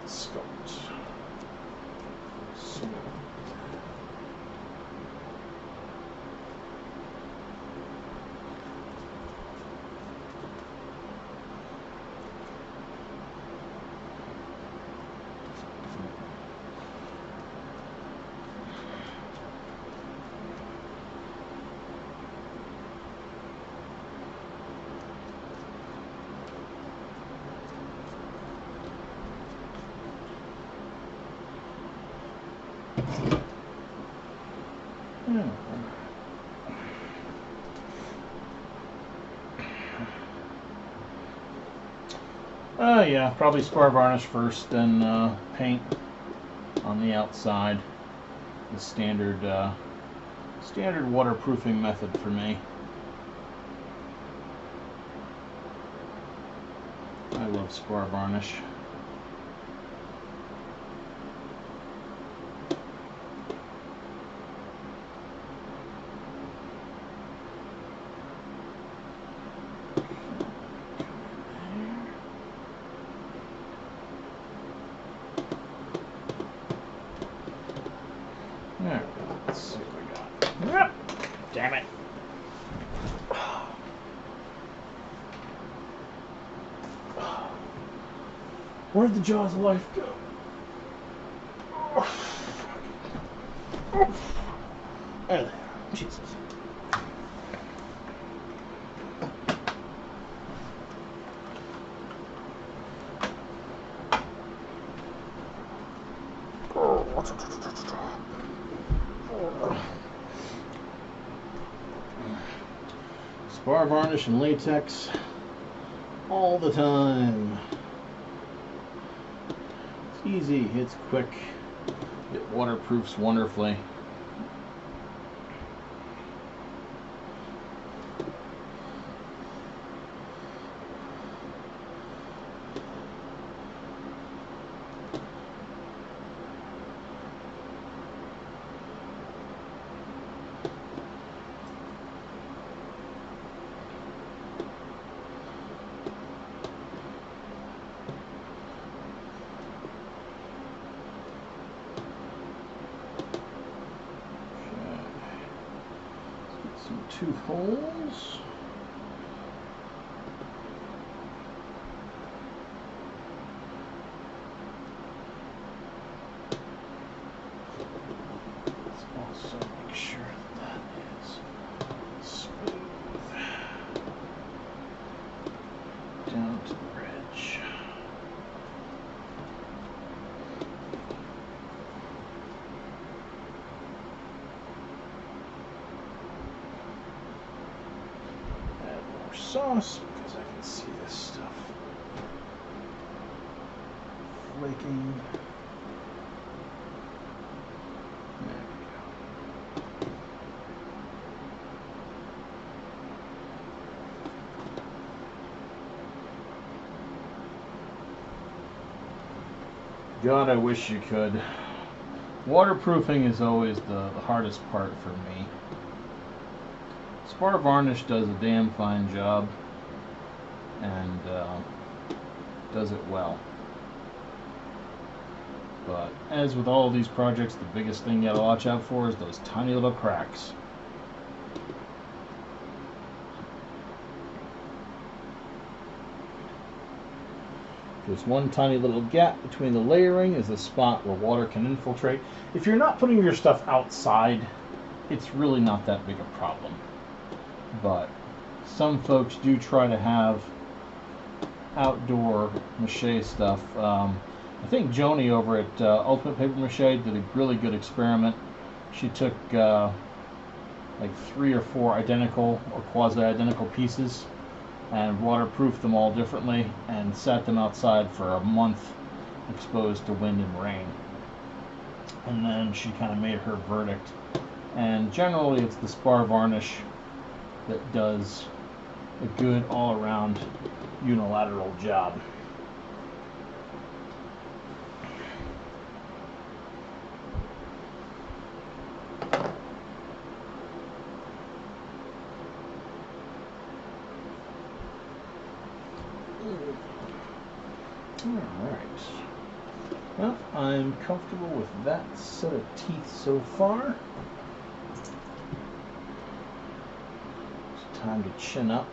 Sculpt. Smooth. Yeah, probably spar varnish first, then paint on the outside. The standard waterproofing method for me. I love spar varnish. There we go. Let's see what we got. Damn it. Where'd the jaws of life go? There they are. Jesus. Spar varnish and latex all the time. It's easy, it's quick, it waterproofs wonderfully. Some 2 holes. sauce because I can see this stuff flaking. There we go. God, I wish you could. Waterproofing is always the hardest part for me. Spar varnish does a damn fine job and does it well. But as with all of these projects, the biggest thing you gotta watch out for is those tiny little cracks. There's one tiny little gap between the layering is the spot where water can infiltrate. If you're not putting your stuff outside, it's really not that big a problem. But some folks do try to have outdoor mache stuff. I think Joni over at Ultimate Paper Mache did a really good experiment. She took like 3 or 4 identical or quasi-identical pieces and waterproofed them all differently and sat them outside for a month exposed to wind and rain. And then she kind of made her verdict. And generally it's the spar varnish that does a good all-around unilateral job. Alright. Well, I'm comfortable with that set of teeth so far. It's time to chin up.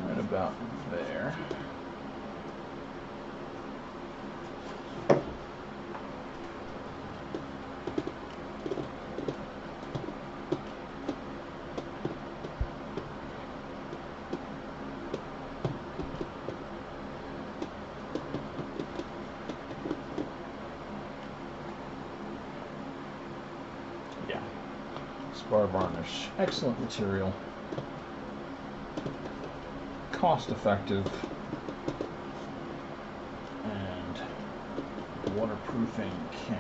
Right about there. Spar varnish, excellent material, cost effective, and waterproofing king.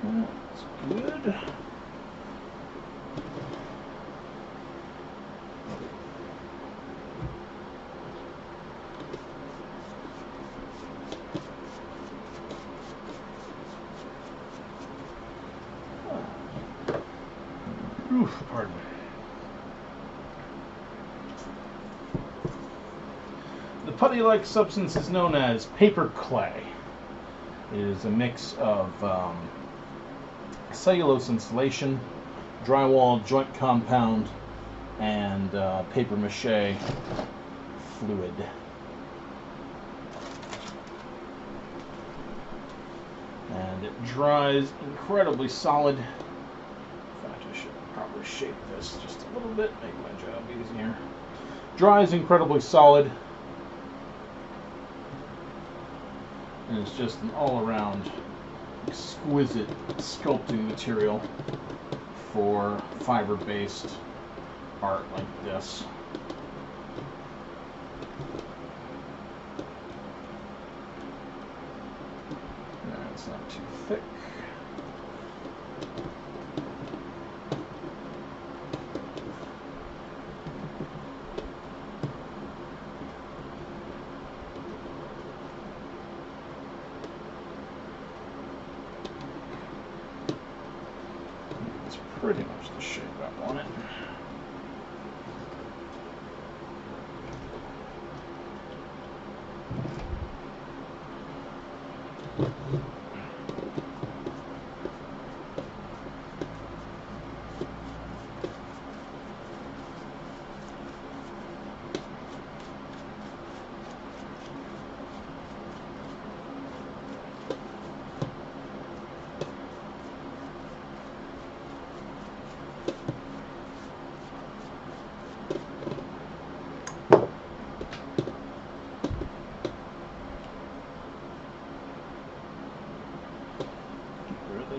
That's good. Oof, pardon. The putty-like substance is known as paper clay. It is a mix of cellulose insulation, drywall joint compound, and paper mache fluid. And it dries incredibly solid. In fact, I should probably shape this just a little bit, make my job easier. Dries incredibly solid. And it's just an all-around exquisite sculpting material for fiber-based art like this. It's not too thick. Pretty much the shape I want it.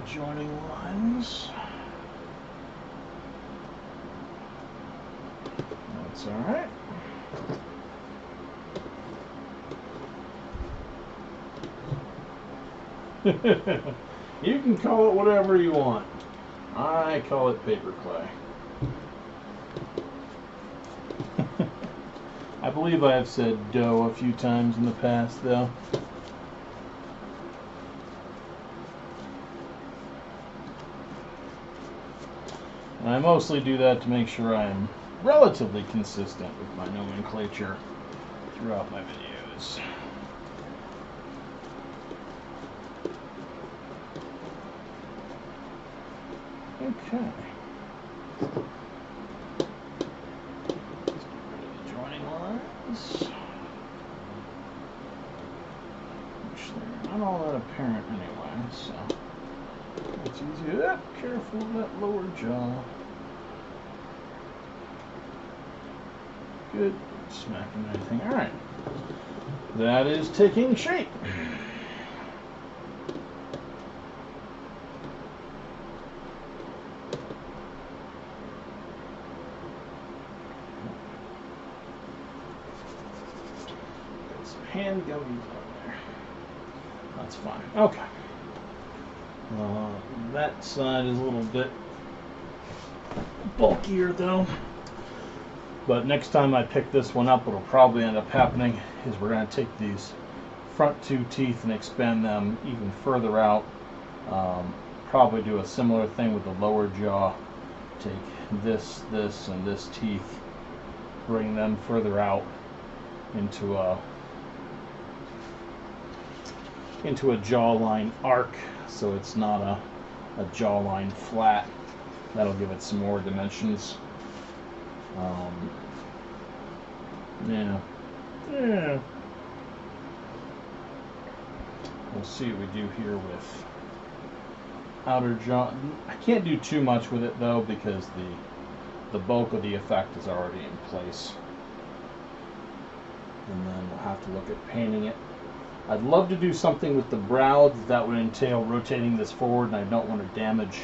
the joining lines. That's all right. You can call it whatever you want. I call it paper clay. I believe I have said dough a few times in the past, though. And I mostly do that to make sure I am relatively consistent with my nomenclature throughout my videos. Okay. Let's get rid of the joining lines. Which they're not all that apparent anyway, so it's easy. Careful of that lower jaw. Good. Smacking anything. Alright. That is taking shape. Hand gummies on there. That's fine. Okay. That side is a little bit bulkier though. But next time I pick this one up, what'll probably end up happening is we're going to take these front two teeth and expand them even further out. Probably do a similar thing with the lower jaw. Take this, and this teeth, bring them further out into a jawline arc, so it's not a jawline flat. That'll give it some more dimensions. Yeah. We'll see what we do here with outer jaw. I can't do too much with it though because the bulk of the effect is already in place. And then we'll have to look at painting it. I'd love to do something with the brow that would entail rotating this forward, and I don't want to damage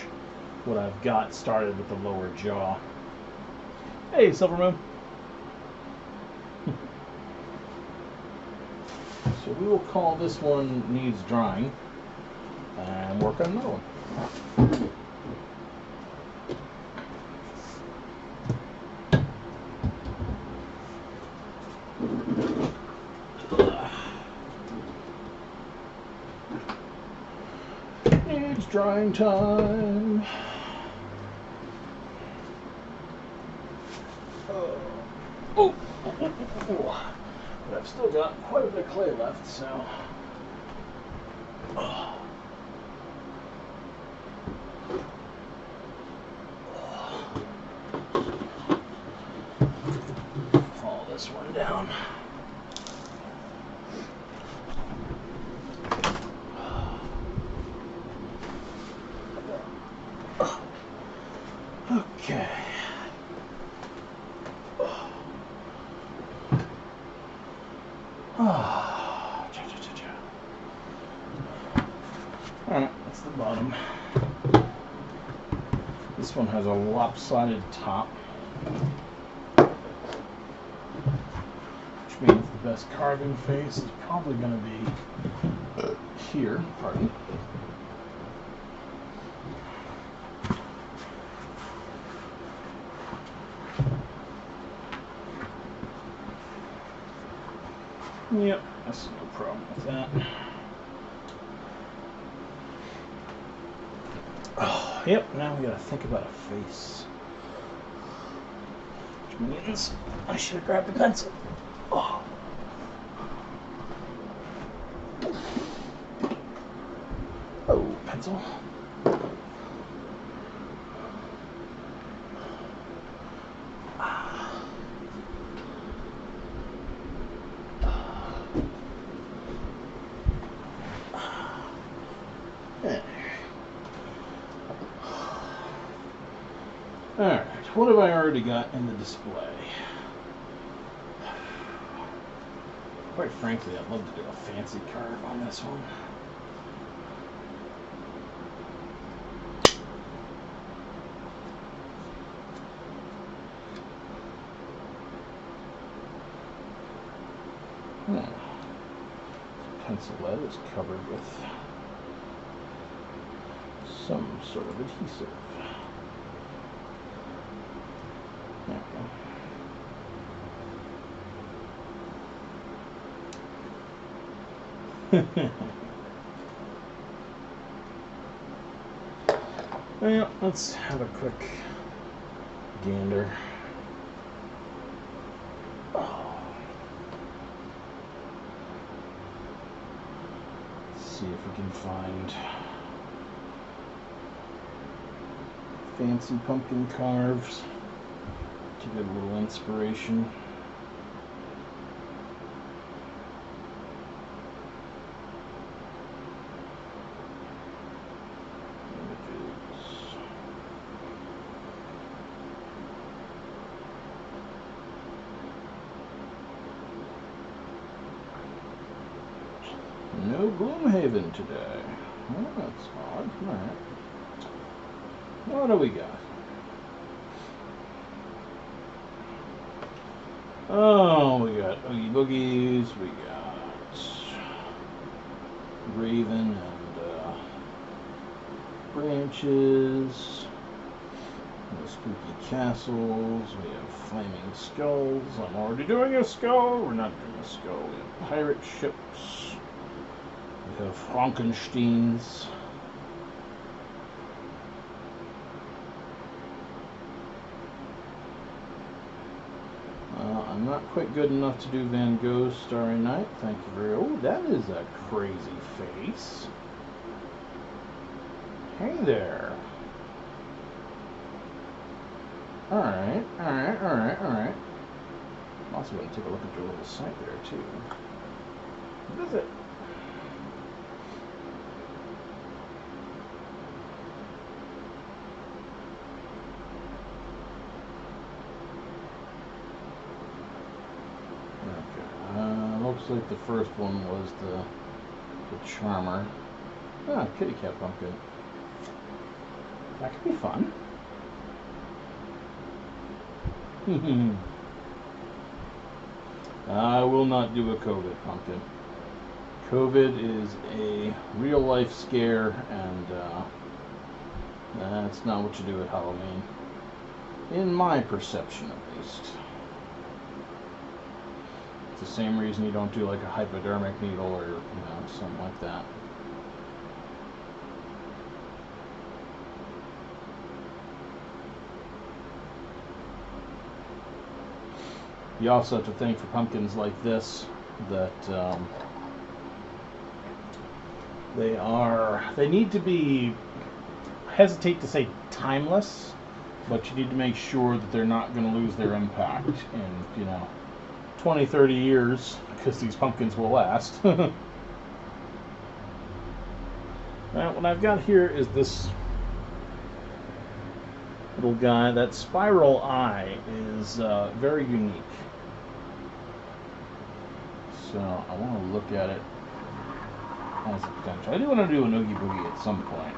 what I've got started with the lower jaw. Hey, Silvermoon. So we will call this one needs drying and work on another one. Needs drying time. Oh. But I've still got quite a bit of clay left, so. Fall this one down. Okay. Alright, that's the bottom. This one has a lopsided top, which means the best carving face is probably going to be here. Pardon. Yep, that's no problem with that. Oh, yep, now we gotta think about a face. Which means I should have grabbed a pencil. Oh. Oh, pencil. Alright, what have I already got in the display? Quite frankly, I'd love to do a fancy curve on this one. pencil lead is covered with some sort of adhesive. There we go. Well, let's have a quick gander. Oh. Let's see if we can find fancy pumpkin carves to get a little inspiration. No Gloomhaven today. Oh, that's odd. Alright. What do we got? Oh, we got Oogie Boogies, we got Raven and Branches, the Spooky Castles, we have Flaming Skulls. I'm already doing a skull. We're not doing a skull. We have Pirate Ships. We have Frankensteins. I'm not quite good enough to do Van Gogh's Starry Night. Thank you very much. Oh, that is a crazy face. Hey there. Alright. Also going to take a look at your little site there, too. What is it? Looks like the first one was the Charmer. Ah, Kitty Cat Pumpkin. That could be fun. I will not do a COVID pumpkin. COVID is a real life scare, and that's not what you do at Halloween. In my perception, at least. It's the same reason you don't do like a hypodermic needle or, something like that. You also have to think for pumpkins like this that they need to be, hesitate to say timeless, but you need to make sure that they're not going to lose their impact in, 20, 30 years, because these pumpkins will last. Now, what I've got here is this little guy. That spiral eye is very unique. So I want to look at it as a potential. I do want to do an Oogie Boogie at some point.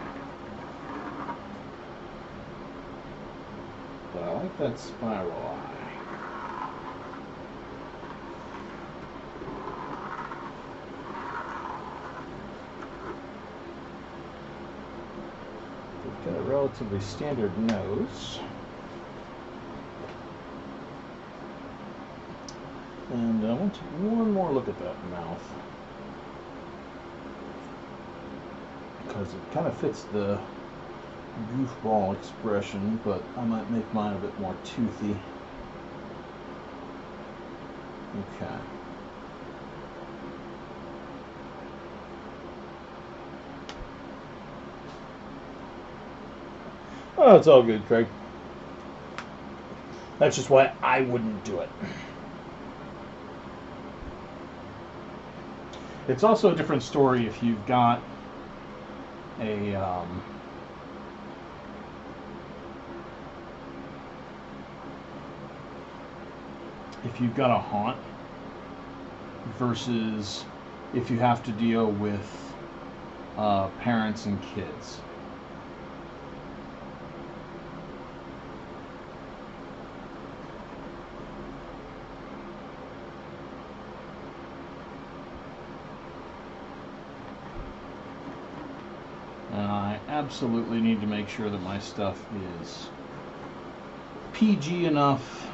But I like that spiral eye. We've got a relatively standard nose. And I want to take one more look at that mouth, because it kind of fits the goofball expression, but I might make mine a bit more toothy. Okay. Oh, it's all good, Craig. That's just why I wouldn't do it. It's also a different story if you've got a haunt versus if you have to deal with parents and kids. And I absolutely need to make sure that my stuff is PG enough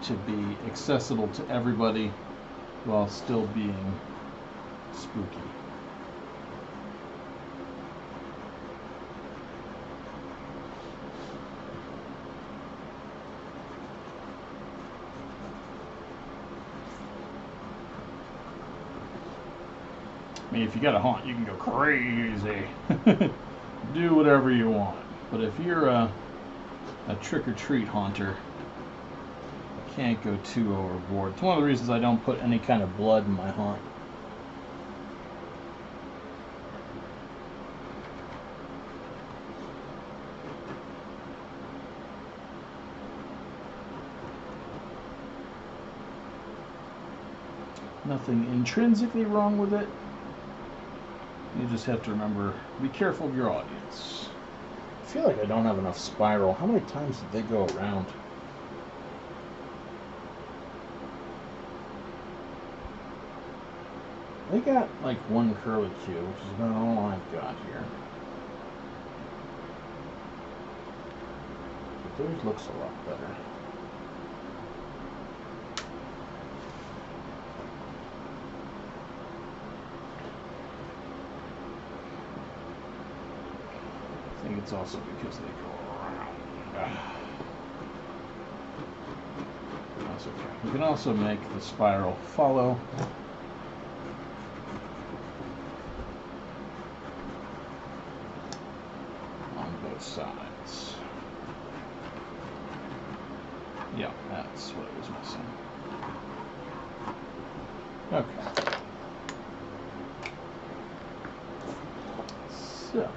to be accessible to everybody while still being spooky. I mean, if you got a haunt, you can go crazy. Do whatever you want. But if you're a trick-or-treat haunter, you can't go too overboard. It's one of the reasons I don't put any kind of blood in my haunt. Nothing intrinsically wrong with it. You just have to remember, be careful of your audience. I feel like I don't have enough spiral. How many times did they go around? They got like one curly Q, which is about all I've got here. But theirs looks a lot better. I think it's also because they go around. That's okay. You can also make the spiral follow. On both sides. Yeah, that's what it was missing. Okay. So.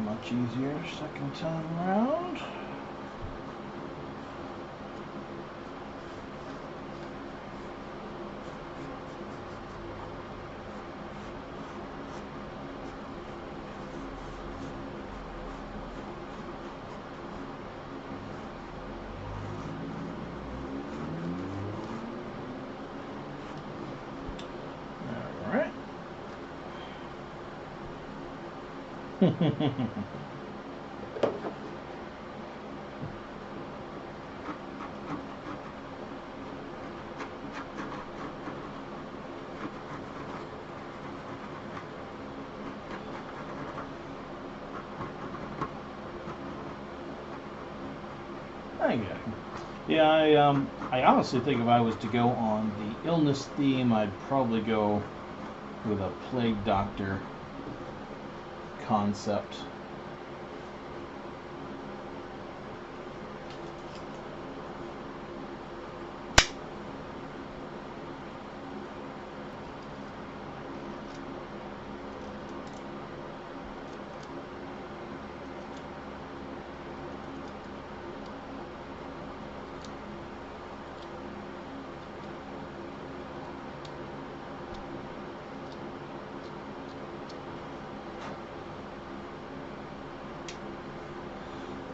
Much easier second time around. Yeah, I honestly think if I was to go on the illness theme, I'd probably go with a plague doctor concept.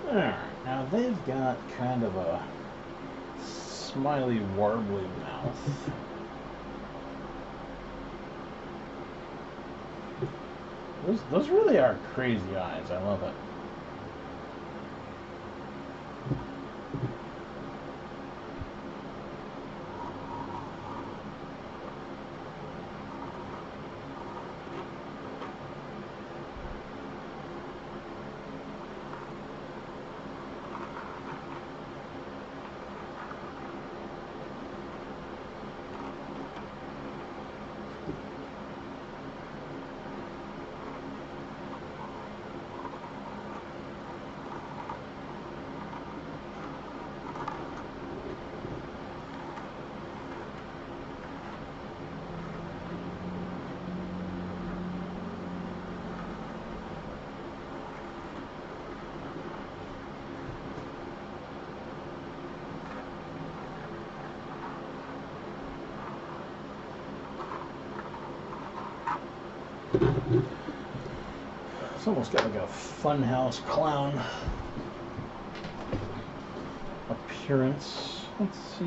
Alright, now they've got kind of a smiley, warbly mouth. Those really are crazy eyes. I love it. It's almost got like a funhouse clown appearance. Let's see.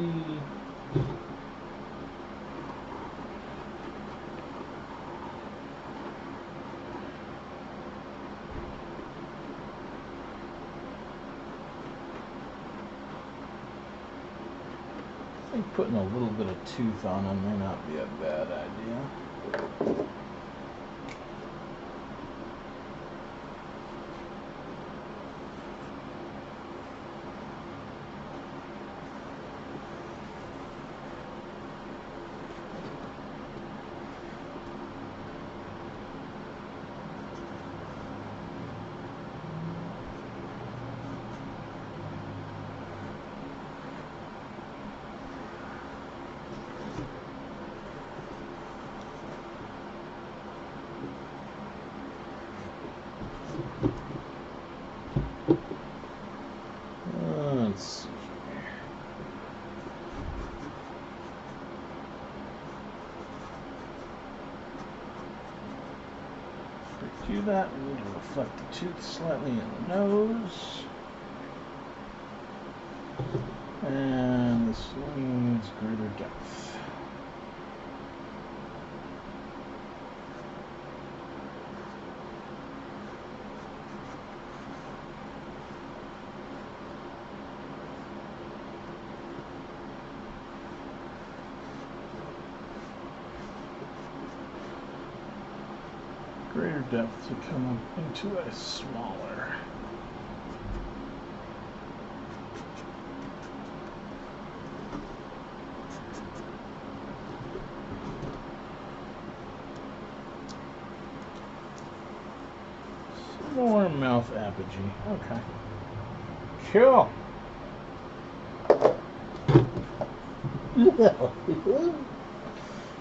I think putting a little bit of tooth on him may not be a bad idea. Let's see here. To do that, we need to reflect the tooth slightly in the nose. And this needs greater depth. Greater depth to come into a smaller. Some more mouth apogee. Okay. Cool.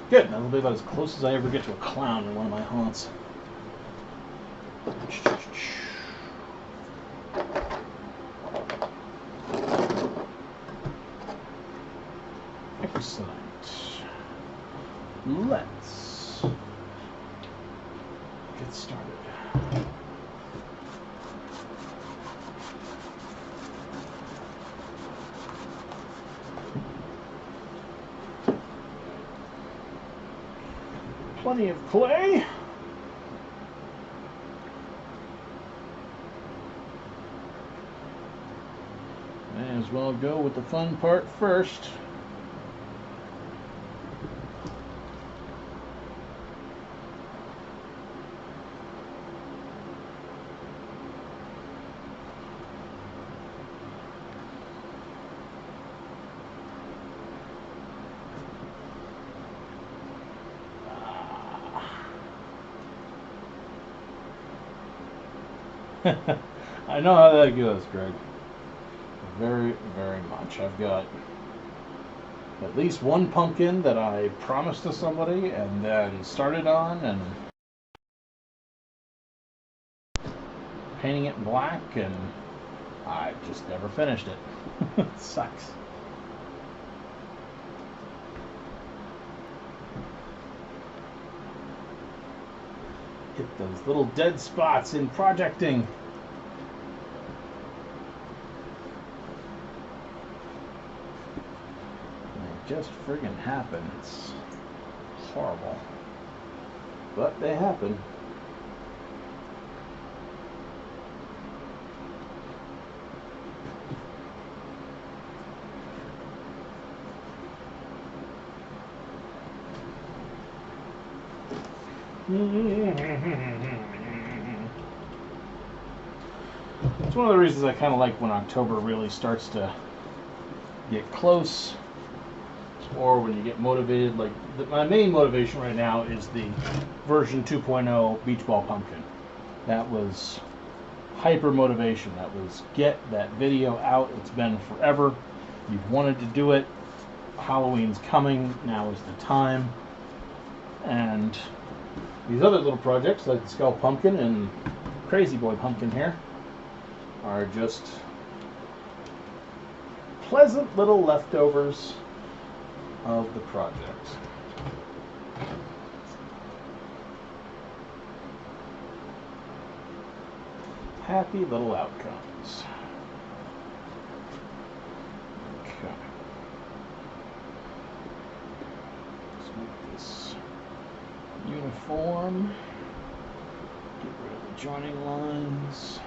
Good. That'll be about as close as I ever get to a clown in one of my haunts. Excellent. Let's get started. Plenty of clay. May as well go with the fun part first. I know how that goes, Greg. Very, very much. I've got at least one pumpkin that I promised to somebody and then started on and painting it black, and I just never finished it. It sucks. Hit those little dead spots in projecting. just friggin' happen. It's horrible. But they happen. It's one of the reasons I kind of like when October really starts to get close, or when you get motivated. Like my main motivation right now is the version 2.0 beach ball pumpkin. That was hyper motivation. That was get that video out. It's been forever. You've wanted to do it. Halloween's coming. Now is the time. And these other little projects like the Skull Pumpkin and Crazy Boy Pumpkin here are just pleasant little leftovers of the project. Happy little outcomes. Okay. Let's make this uniform. Get rid of the joining lines.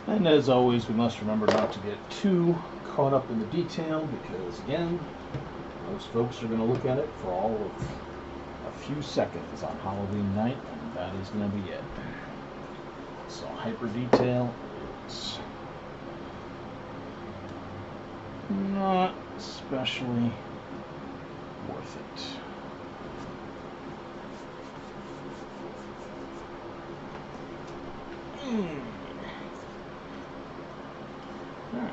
And as always, we must remember not to get too caught up in the detail because, again, most folks are going to look at it for all of a few seconds on Halloween night, and that is going to be it. So hyper detail is not especially worth it. Alright.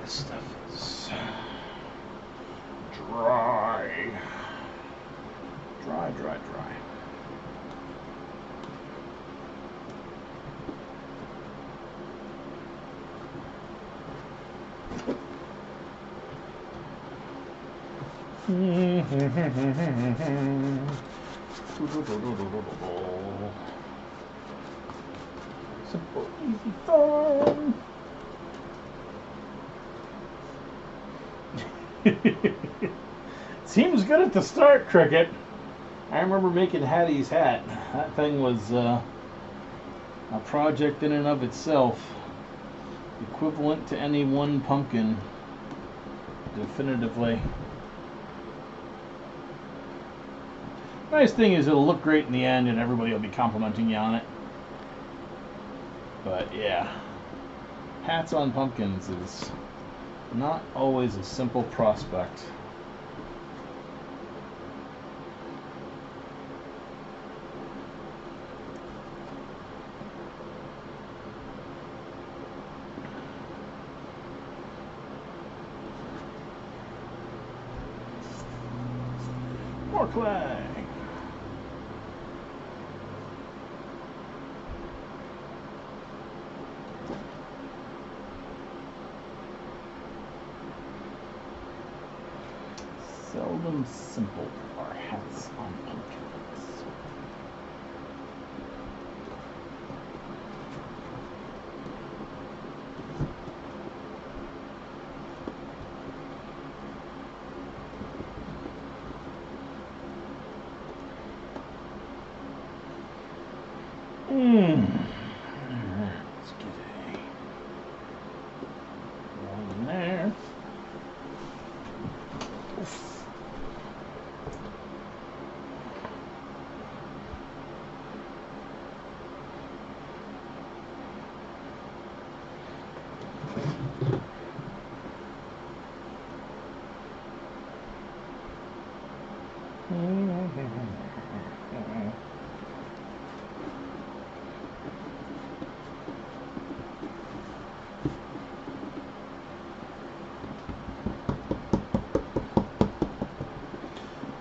This stuff is dry. Dry, dry, dry. Simple, easy, fun. Seems good at the start, Cricket. I remember making Hattie's hat. That thing was a project in and of itself. Equivalent to any one pumpkin. Definitively. Nice thing is it'll look great in the end and everybody will be complimenting you on it. But yeah, hats on pumpkins is not always a simple prospect. More clay. Seldom simple are hats on pumpkins. Alright, let's get one in there. Oof.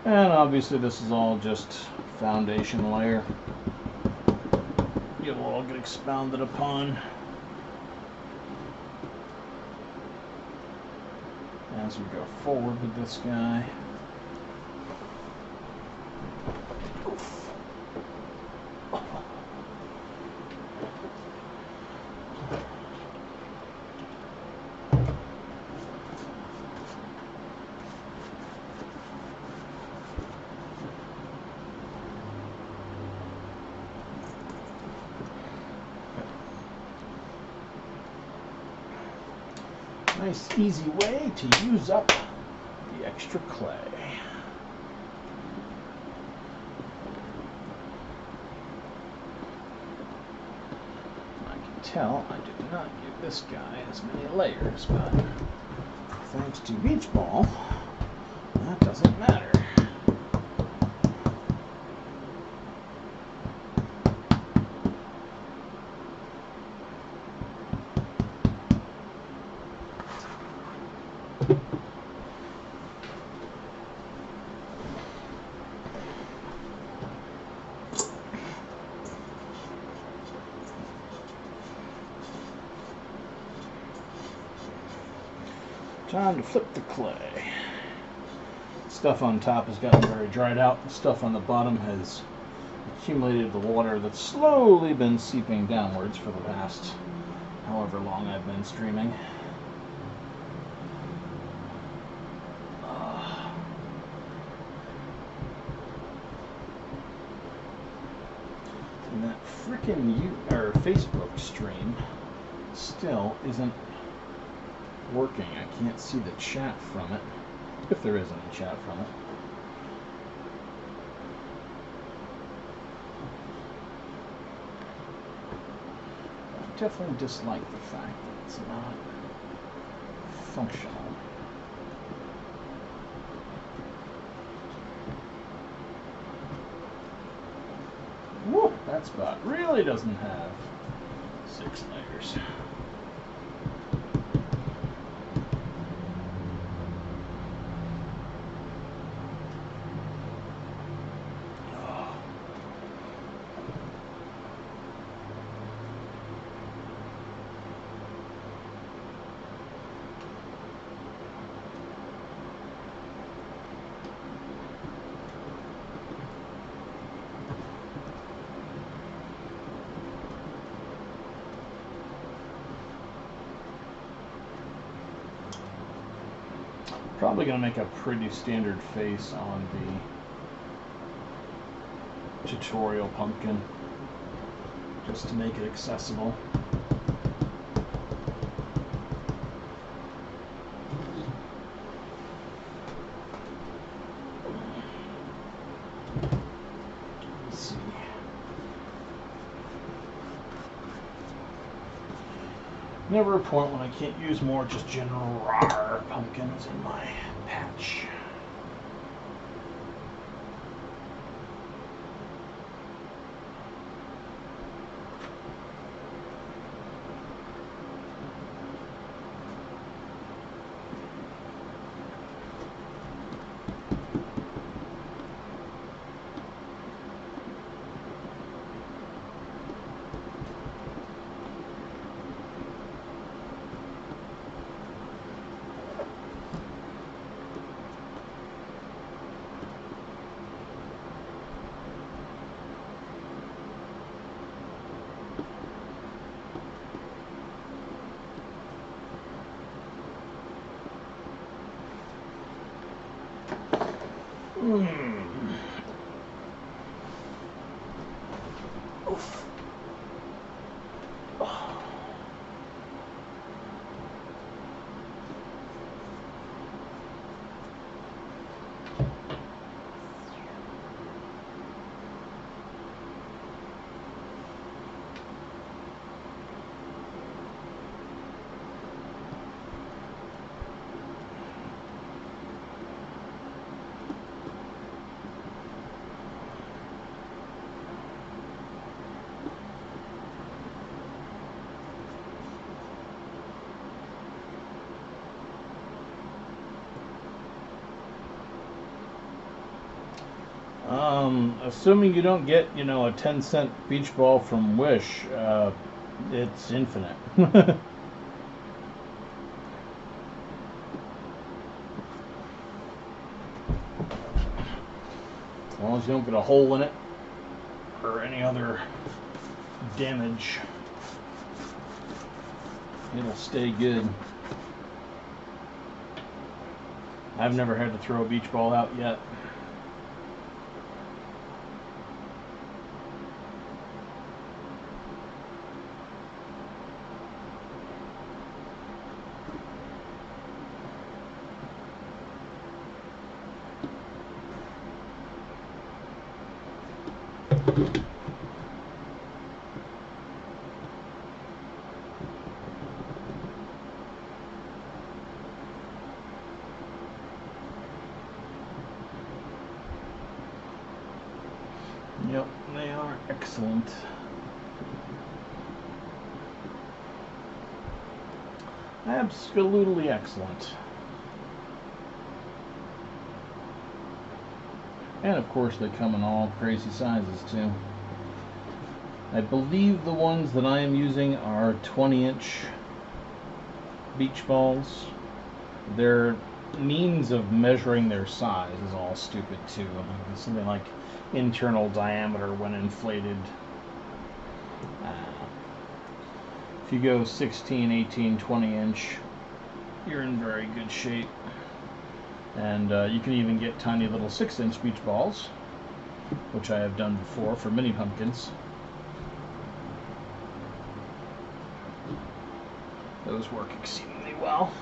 And obviously this is all just foundation layer. It will all get expounded upon as we go forward with this guy. Nice easy way to use up the extra clay. I can tell I did not give this guy as many layers, but thanks to Beach Ball, that doesn't matter. Time to flip the clay. Stuff on top has gotten very dried out. Stuff on the bottom has accumulated the water that's slowly been seeping downwards for the past however long I've been streaming. And that frickin' Facebook stream still isn't working. I can't see the chat from it, if there is any chat from it. I definitely dislike the fact that it's not functional. Woo! That spot really doesn't have 6 layers. Probably going to make a pretty standard face on the tutorial pumpkin, just to make it accessible. Let's see. Never a point when I can't use more just general raw pumpkins in my patch. Oof. Assuming you don't get, you know, a 10-cent beach ball from Wish, it's infinite. As long as you don't get a hole in it or any other damage, it'll stay good. I've never had to throw a beach ball out yet. Yep, they are excellent. Absolutely excellent. And of course they come in all crazy sizes too. I believe the ones that I am using are 20-inch beach balls. Their means of measuring their size is all stupid too. It's something like internal diameter when inflated. If you go 16, 18, 20-inch, you're in very good shape. And you can even get tiny little 6-inch beach balls, which I have done before for mini pumpkins. Those work exceedingly well.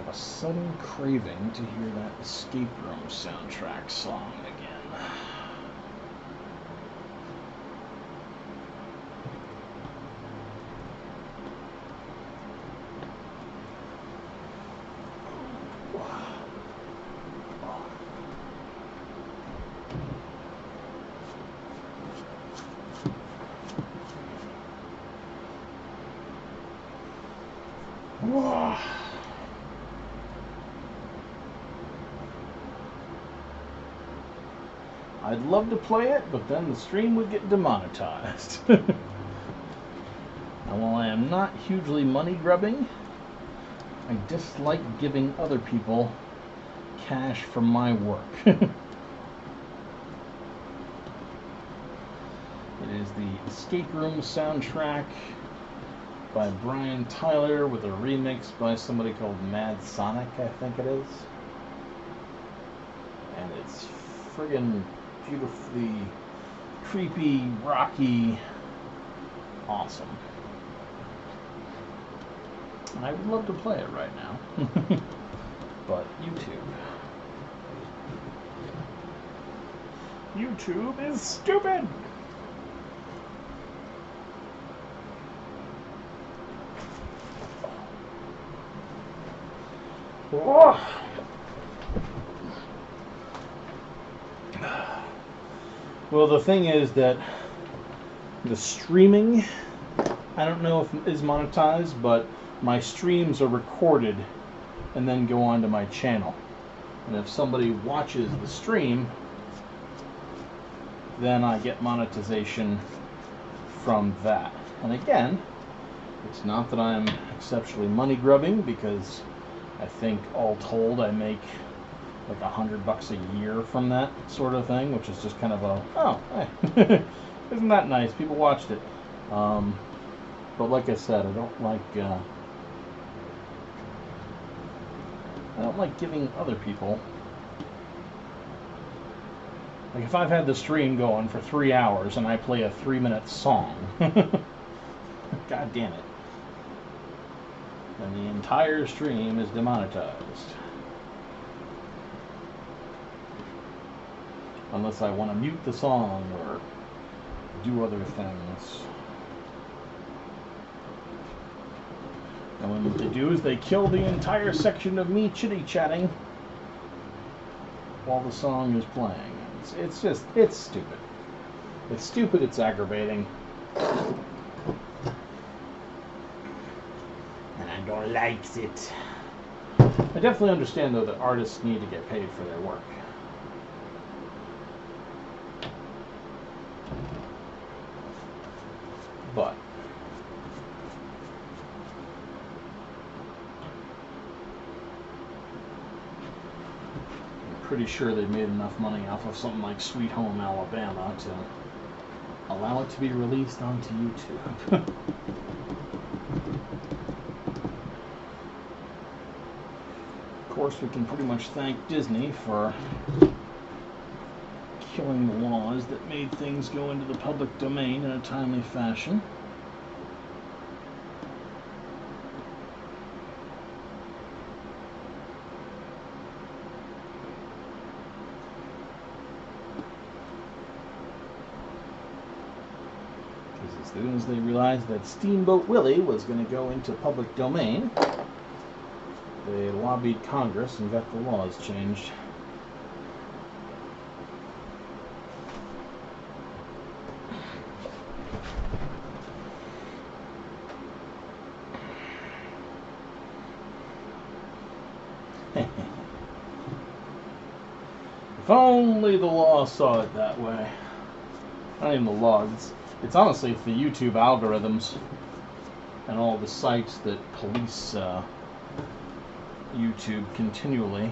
A sudden craving to hear that Escape Room soundtrack song again. Whoa. I'd love to play it, but then the stream would get demonetized. And while I am not hugely money grubbing, I dislike giving other people cash for my work. It is the Escape Room soundtrack by Brian Tyler with a remix by somebody called Mad Sonic, I think it is. And it's friggin' beautifully creepy, rocky, awesome. And I would love to play it right now. But YouTube is stupid! Oh. Well, the thing is that the streaming, I don't know if it is monetized, but my streams are recorded and then go onto my channel. And if somebody watches the stream, then I get monetization from that. And again, it's not that I'm exceptionally money grubbing, because I think all told I make like $100 a year from that sort of thing, which is just kind of a, oh, hey, isn't that nice? People watched it. But like I said, I don't like giving other people. Like if I've had the stream going for 3 hours and I play a 3-minute song, god damn it, then the entire stream is demonetized. Unless I want to mute the song or do other things. And what they do is they kill the entire section of me chitty-chatting while the song is playing. It's just, it's stupid. It's stupid, it's aggravating. And I don't like it. I definitely understand, though, that artists need to get paid for their work. But I'm pretty sure they made enough money off of something like Sweet Home Alabama to allow it to be released onto YouTube. Of course, we can pretty much thank Disney for killing the laws that made things go into the public domain in a timely fashion. Because as soon as they realized that Steamboat Willie was going to go into public domain, they lobbied Congress and got the laws changed. If only the law saw it that way. Not even the law. It's honestly, it's the YouTube algorithms and all the sites that police YouTube continually.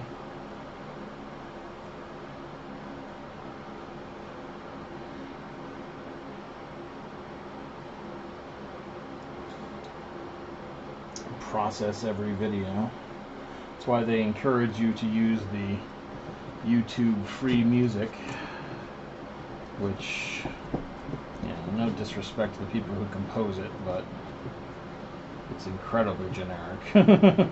Process every video. That's why they encourage you to use the YouTube free music, which, you know, no disrespect to the people who compose it, but it's incredibly generic.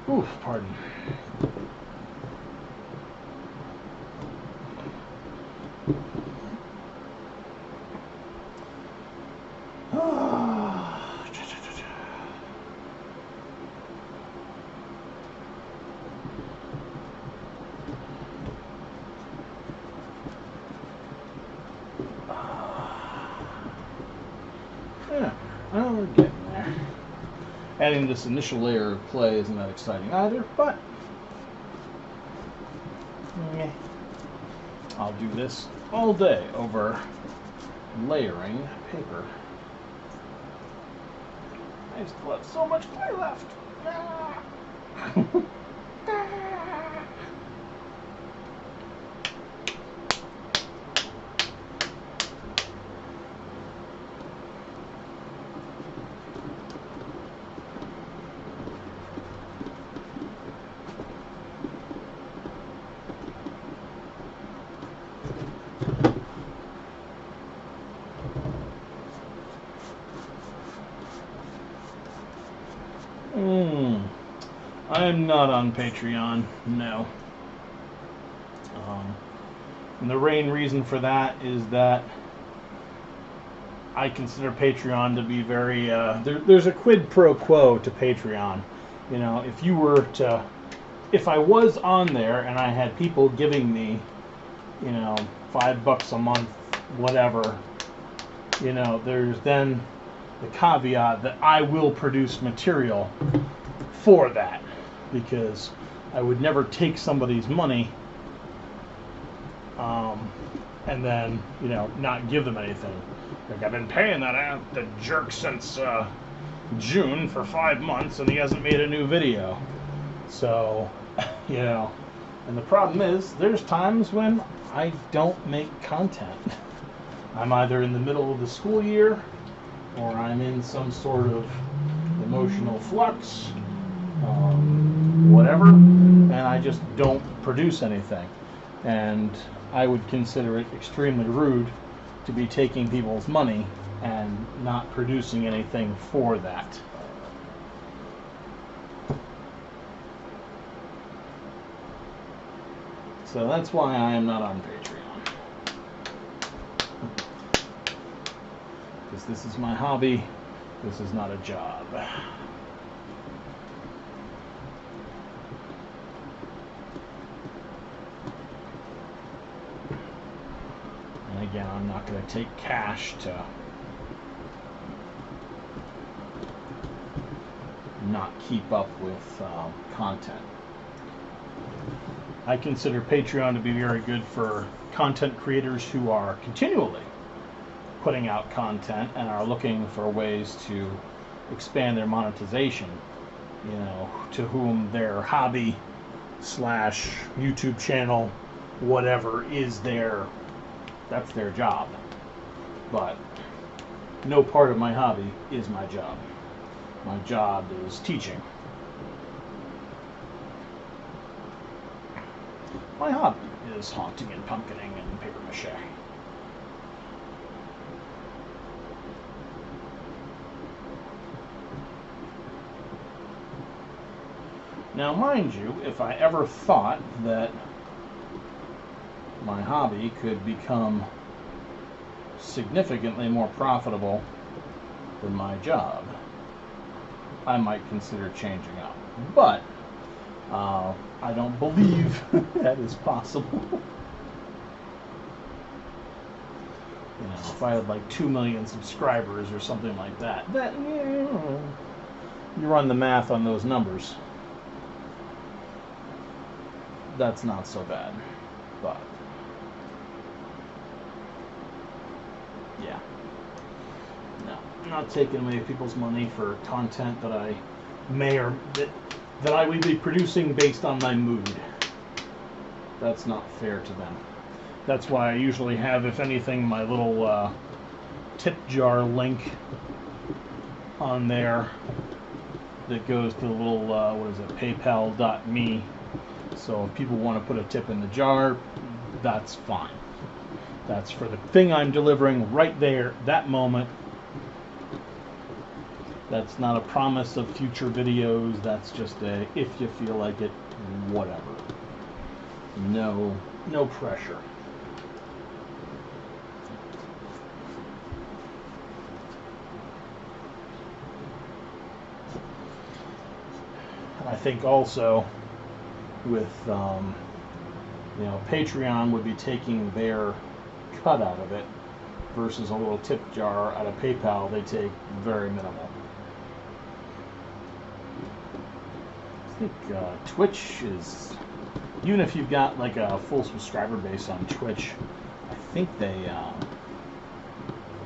Oof, pardon. Yeah, well, we're getting there. Adding this initial layer of clay isn't that exciting either, but I'll do this all day over layering paper. I still have so much clay left. I'm not on Patreon, no. And the main reason for that is that I consider Patreon to be very, there's a quid pro quo to Patreon. You know, if I was on there and I had people giving me, you know, $5 a month, whatever, you know, there's then the caveat that I will produce material for that, because I would never take somebody's money and then, you know, not give them anything. Like, I've been paying the jerk since June for 5 months and he hasn't made a new video. So, you know, and the problem is there's times when I don't make content. I'm either in the middle of the school year or I'm in some sort of emotional flux, whatever, and I just don't produce anything. And I would consider it extremely rude to be taking people's money and not producing anything for that. So that's why I am not on Patreon. Because this is my hobby. This is not a job. And again, I'm not going to take cash to not keep up with content. I consider Patreon to be very good for content creators who are continually putting out content and are looking for ways to expand their monetization, you know, to whom their hobby slash YouTube channel, whatever, is that's their job. But no part of my hobby is my job. My job is teaching. My hobby is haunting and pumpkining and paper mache. Now, mind you, if I ever thought that my hobby could become significantly more profitable than my job, I might consider changing up. But I don't believe that is possible. You know, if I had like 2 million subscribers or something like that, you run the math on those numbers. That's not so bad. But yeah. No, I'm not taking away people's money for content that I may or that I would be producing based on my mood. That's not fair to them. That's why I usually have, if anything, my little tip jar link on there that goes to the little, what is it, paypal.me. So if people want to put a tip in the jar, that's fine. That's for the thing I'm delivering right there, that moment. That's not a promise of future videos. That's just a, if you feel like it, whatever. No pressure. And I think also with, you know, Patreon would be taking their cut out of it versus a little tip jar out of PayPal. They take very minimal. I think Twitch is, even if you've got like a full subscriber base on Twitch, I think they,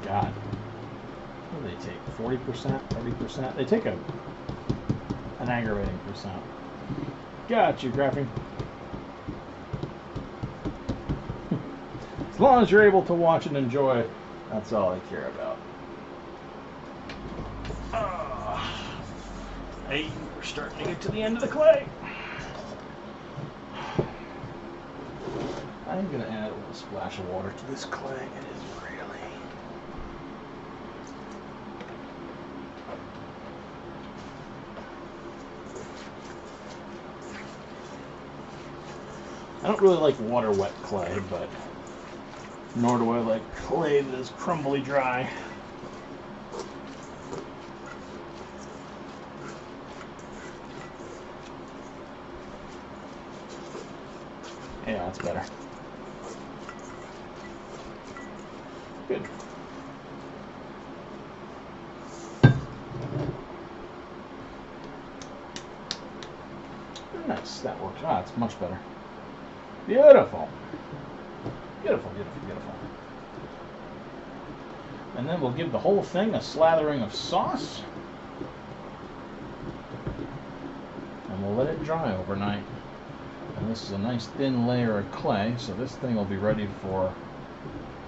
God, what do they take? 40%, 30%? They take an aggravating percent. Gotcha, Graphing. As long as you're able to watch and enjoy, that's all I care about. Hey, we're starting to get to the end of the clay. I'm going to add a little splash of water to this clay. It is really... I don't really like water wet clay, but nor do I like clay that is crumbly dry. Yeah, that's better. Good. Nice, that works. Ah, it's much better. Beautiful. Beautiful, beautiful, beautiful. And then we'll give the whole thing a slathering of sauce. And we'll let it dry overnight. And this is a nice thin layer of clay, so this thing will be ready for,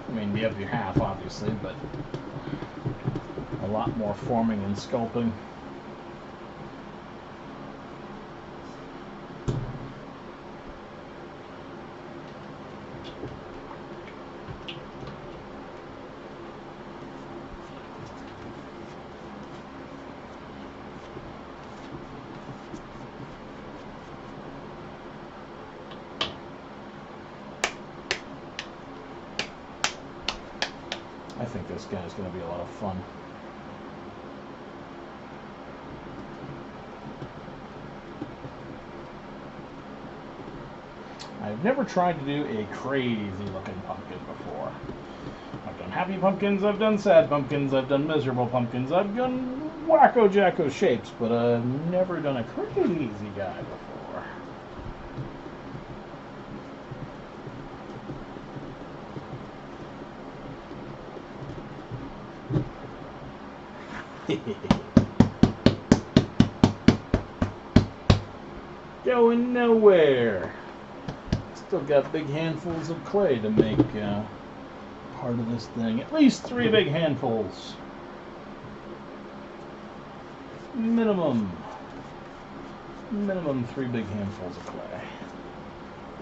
I mean, the other half, obviously, but a lot more forming and sculpting. I think this guy's going to be a lot of fun. I've never tried to do a crazy looking pumpkin before. I've done happy pumpkins, I've done sad pumpkins, I've done miserable pumpkins, I've done wacko jacko shapes, but I've never done a crazy guy before. Going nowhere. Still got big handfuls of clay to make part of this thing. At least 3 big handfuls. Minimum 3 big handfuls of clay.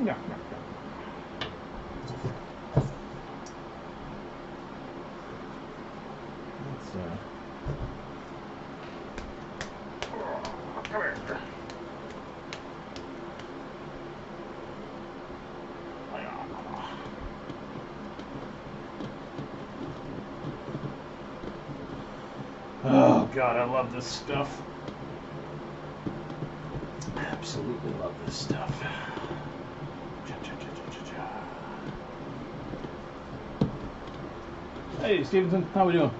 Yeah. Let's come here. Oh God, I love this stuff. Absolutely love this stuff. Hey Stevenson, how we doing?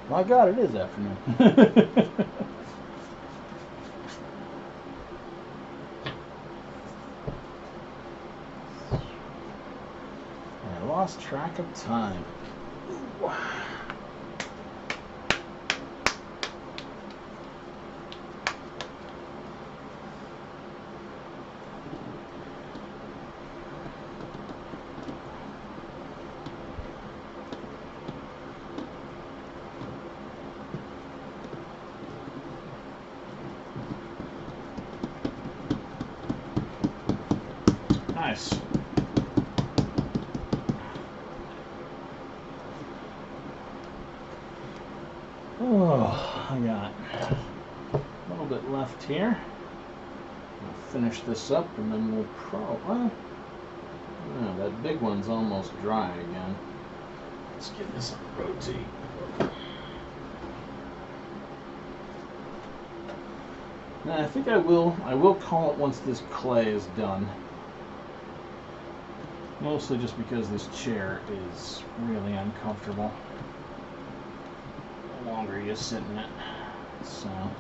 My God, it is afternoon. I lost track of time. Ooh. Nice. Oh, I got a little bit left here. I'll finish this up and then we'll probably... Yeah, that big one's almost dry again. Let's get this on rotate. Now, I think I will call it once this clay is done. Mostly just because this chair is really uncomfortable the longer you sit in it. So, I'll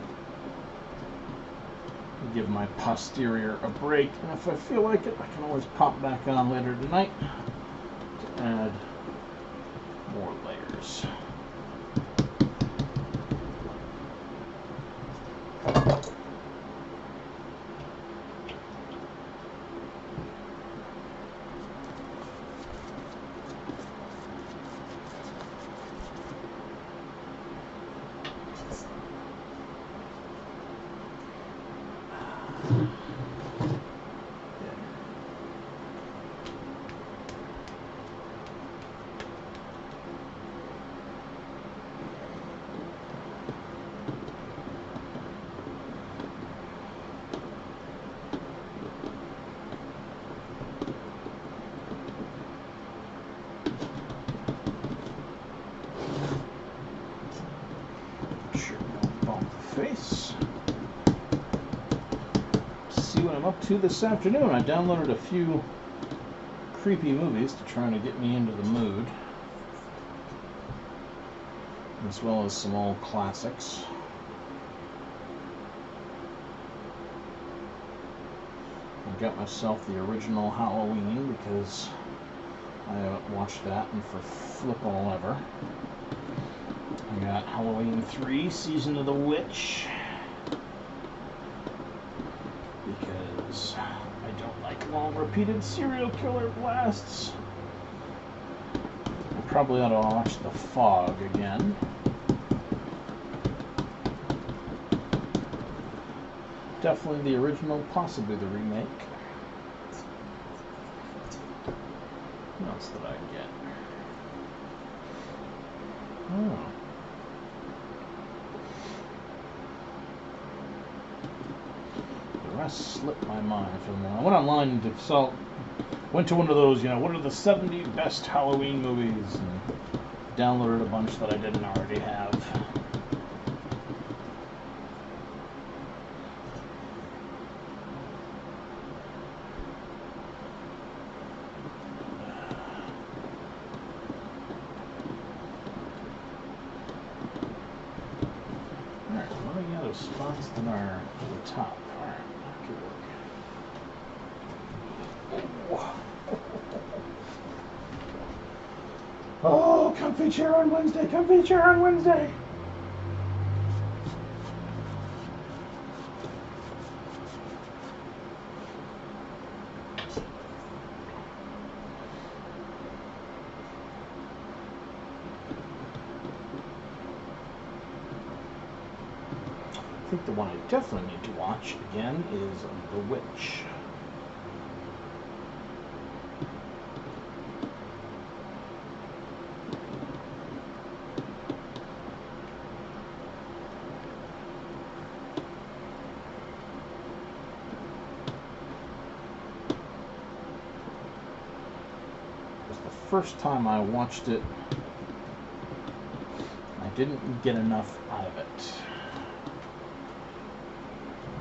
give my posterior a break, and if I feel like it, I can always pop back on later tonight to add more layers. Face. See what I'm up to this afternoon. I downloaded a few creepy movies to try to get me into the mood, as well as some old classics. I got myself the original Halloween because I haven't watched that in for flip all ever. I got Halloween 3, Season of the Witch, because I don't like long repeated serial killer blasts. I probably ought to watch The Fog again. Definitely the original, possibly the remake. What else did I get? Oh. rest slipped my mind for the moment. I went online to went to one of those, what are the 70 best Halloween movies, and downloaded a bunch that I didn't already have. Alright, running out of spots that are to the top. Alright, good work. Oh, comfy chair on Wednesday, comfy chair on Wednesday. I think the one I definitely need to watch again is The Witch. First time I watched it, I didn't get enough out of it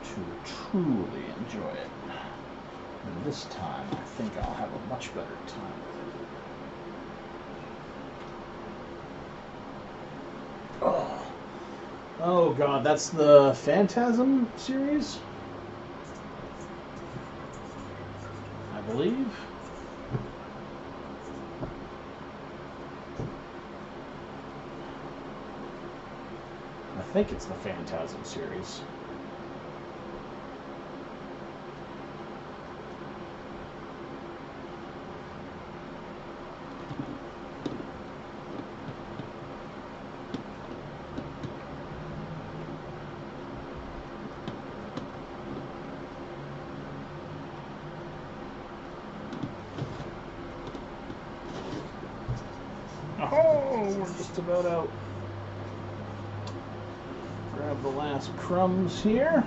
to truly enjoy it. And this time, I think I'll have a much better time with it. Oh God, that's the Phantasm series, I believe. I think it's the Phantasm series. Oh, we're just about out. Grab the last crumbs here.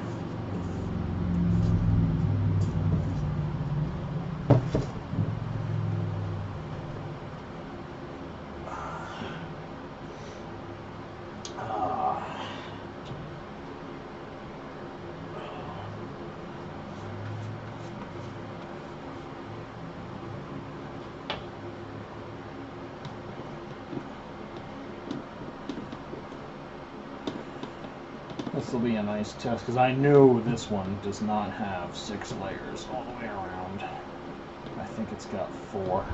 This will be a nice test because I know this one does not have 6 layers all the way around. I think it's got 4.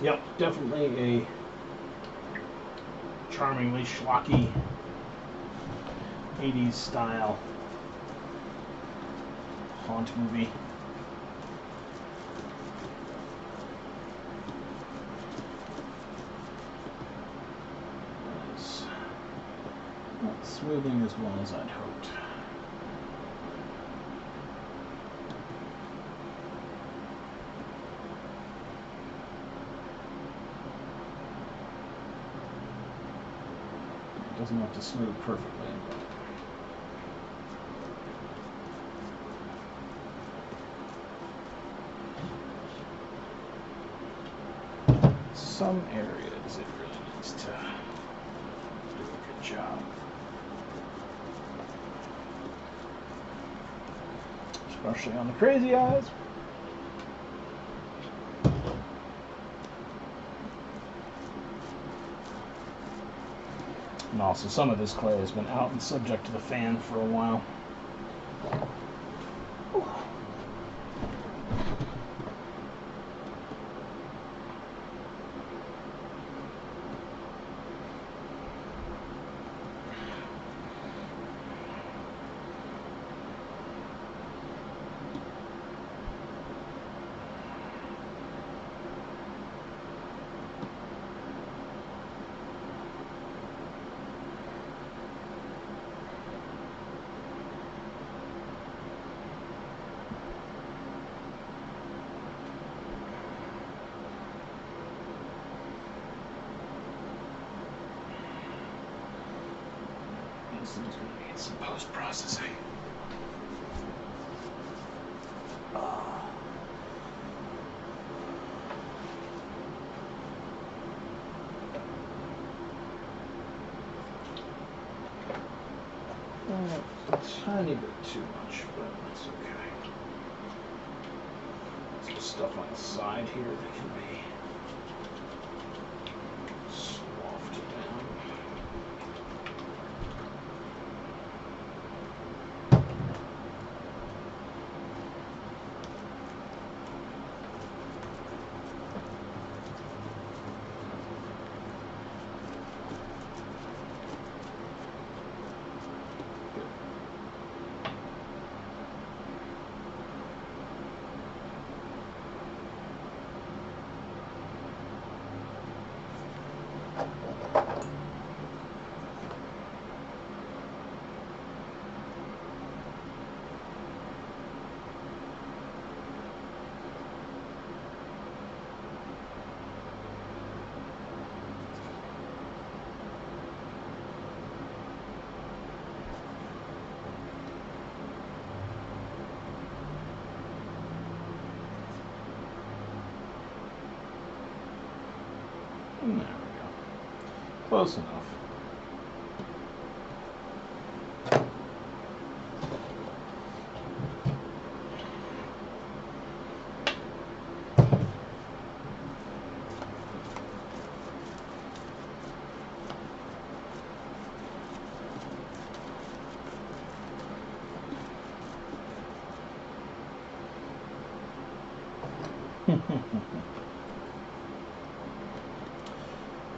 Yep, definitely a charmingly schlocky 80s style haunt movie. Not smoothing as well as I'd hoped. It doesn't have to smooth perfectly, but some areas it really needs to do a good job. Especially on the crazy eyes. And also some of this clay has been out and subject to the fan for a while. This thing's going to need some post-processing. A tiny bit too much, but that's okay. Some stuff on the side here that can be swathed down. There we go. Close enough.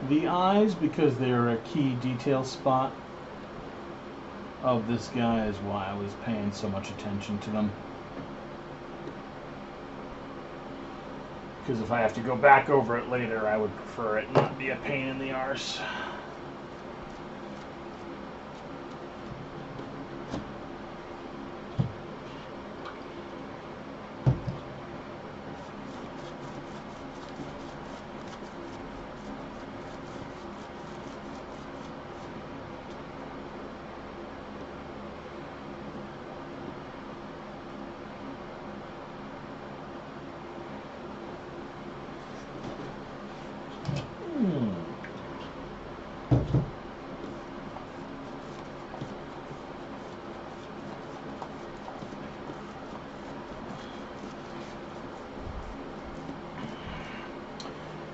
The eyes, because they're a key detail spot of this guy, is why I was paying so much attention to them. Because if I have to go back over it later, I would prefer it not be a pain in the arse.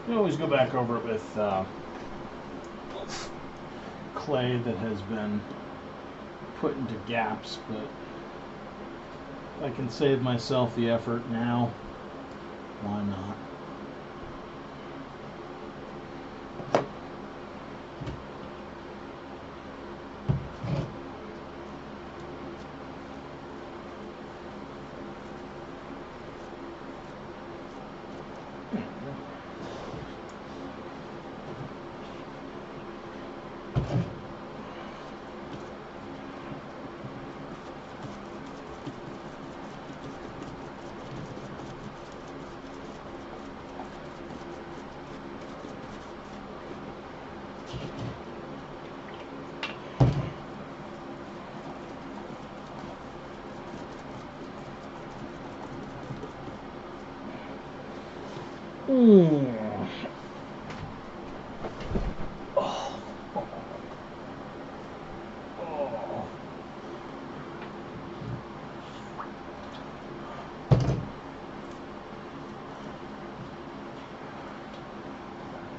You always go back over it with clay that has been put into gaps, but if I can save myself the effort now, why not?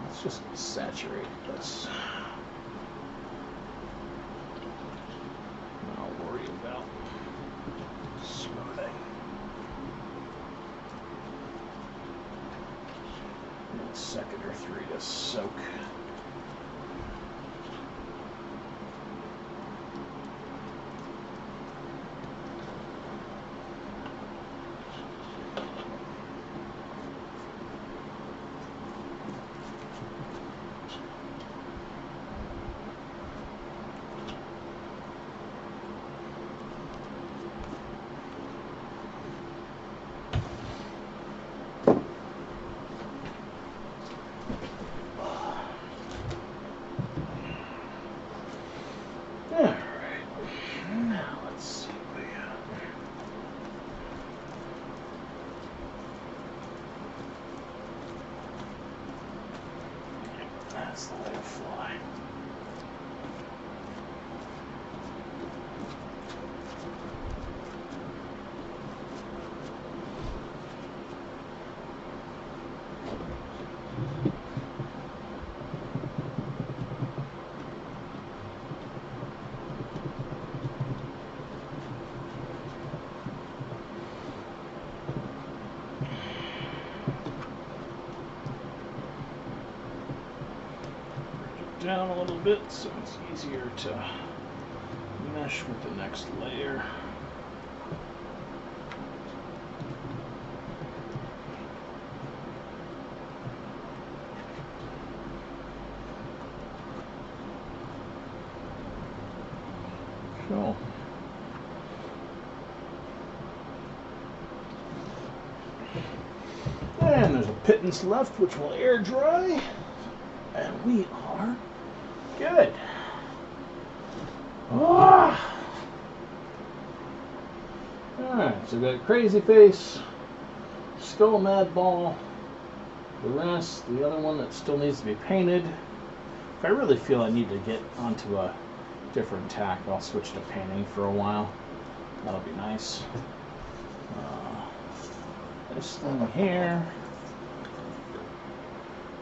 Let's just saturate this. I'll worry about smoothing. A second or three to soak. down a little bit so it's easier to mesh with the next layer. Cool. And there's a pittance left, which will air dry, and we are good. Ah! Alright, so we've got Crazy Face, Skull Mad Ball, the rest, the other one that still needs to be painted. If I really feel I need to get onto a different tack, I'll switch to painting for a while. That'll be nice. This thing here.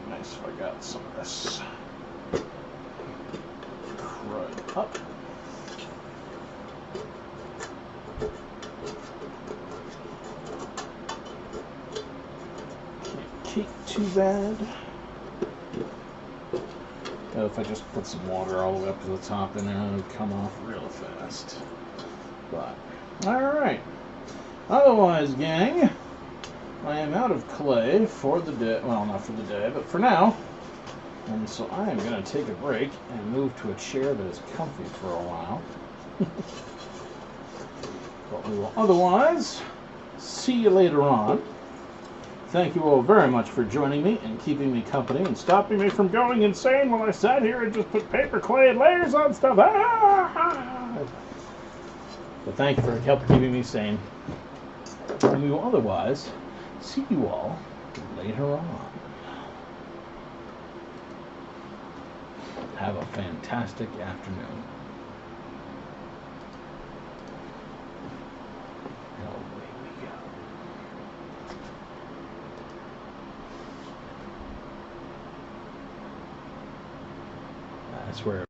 Nice if I got some of this crud up. Can't cake too bad. If I just put some water all the way up to the top in there, it would come off real fast. But, alright. Otherwise, gang, I am out of clay for the day. Well, not for the day, but for now. And so I am going to take a break and move to a chair that is comfy for a while. But we will otherwise see you later on. Thank you all very much for joining me and keeping me company and stopping me from going insane while I sat here and just put paper, clay, and layers on stuff. But thank you for help keeping me sane. And we will otherwise see you all later on. Have a fantastic afternoon. And away we go. That's where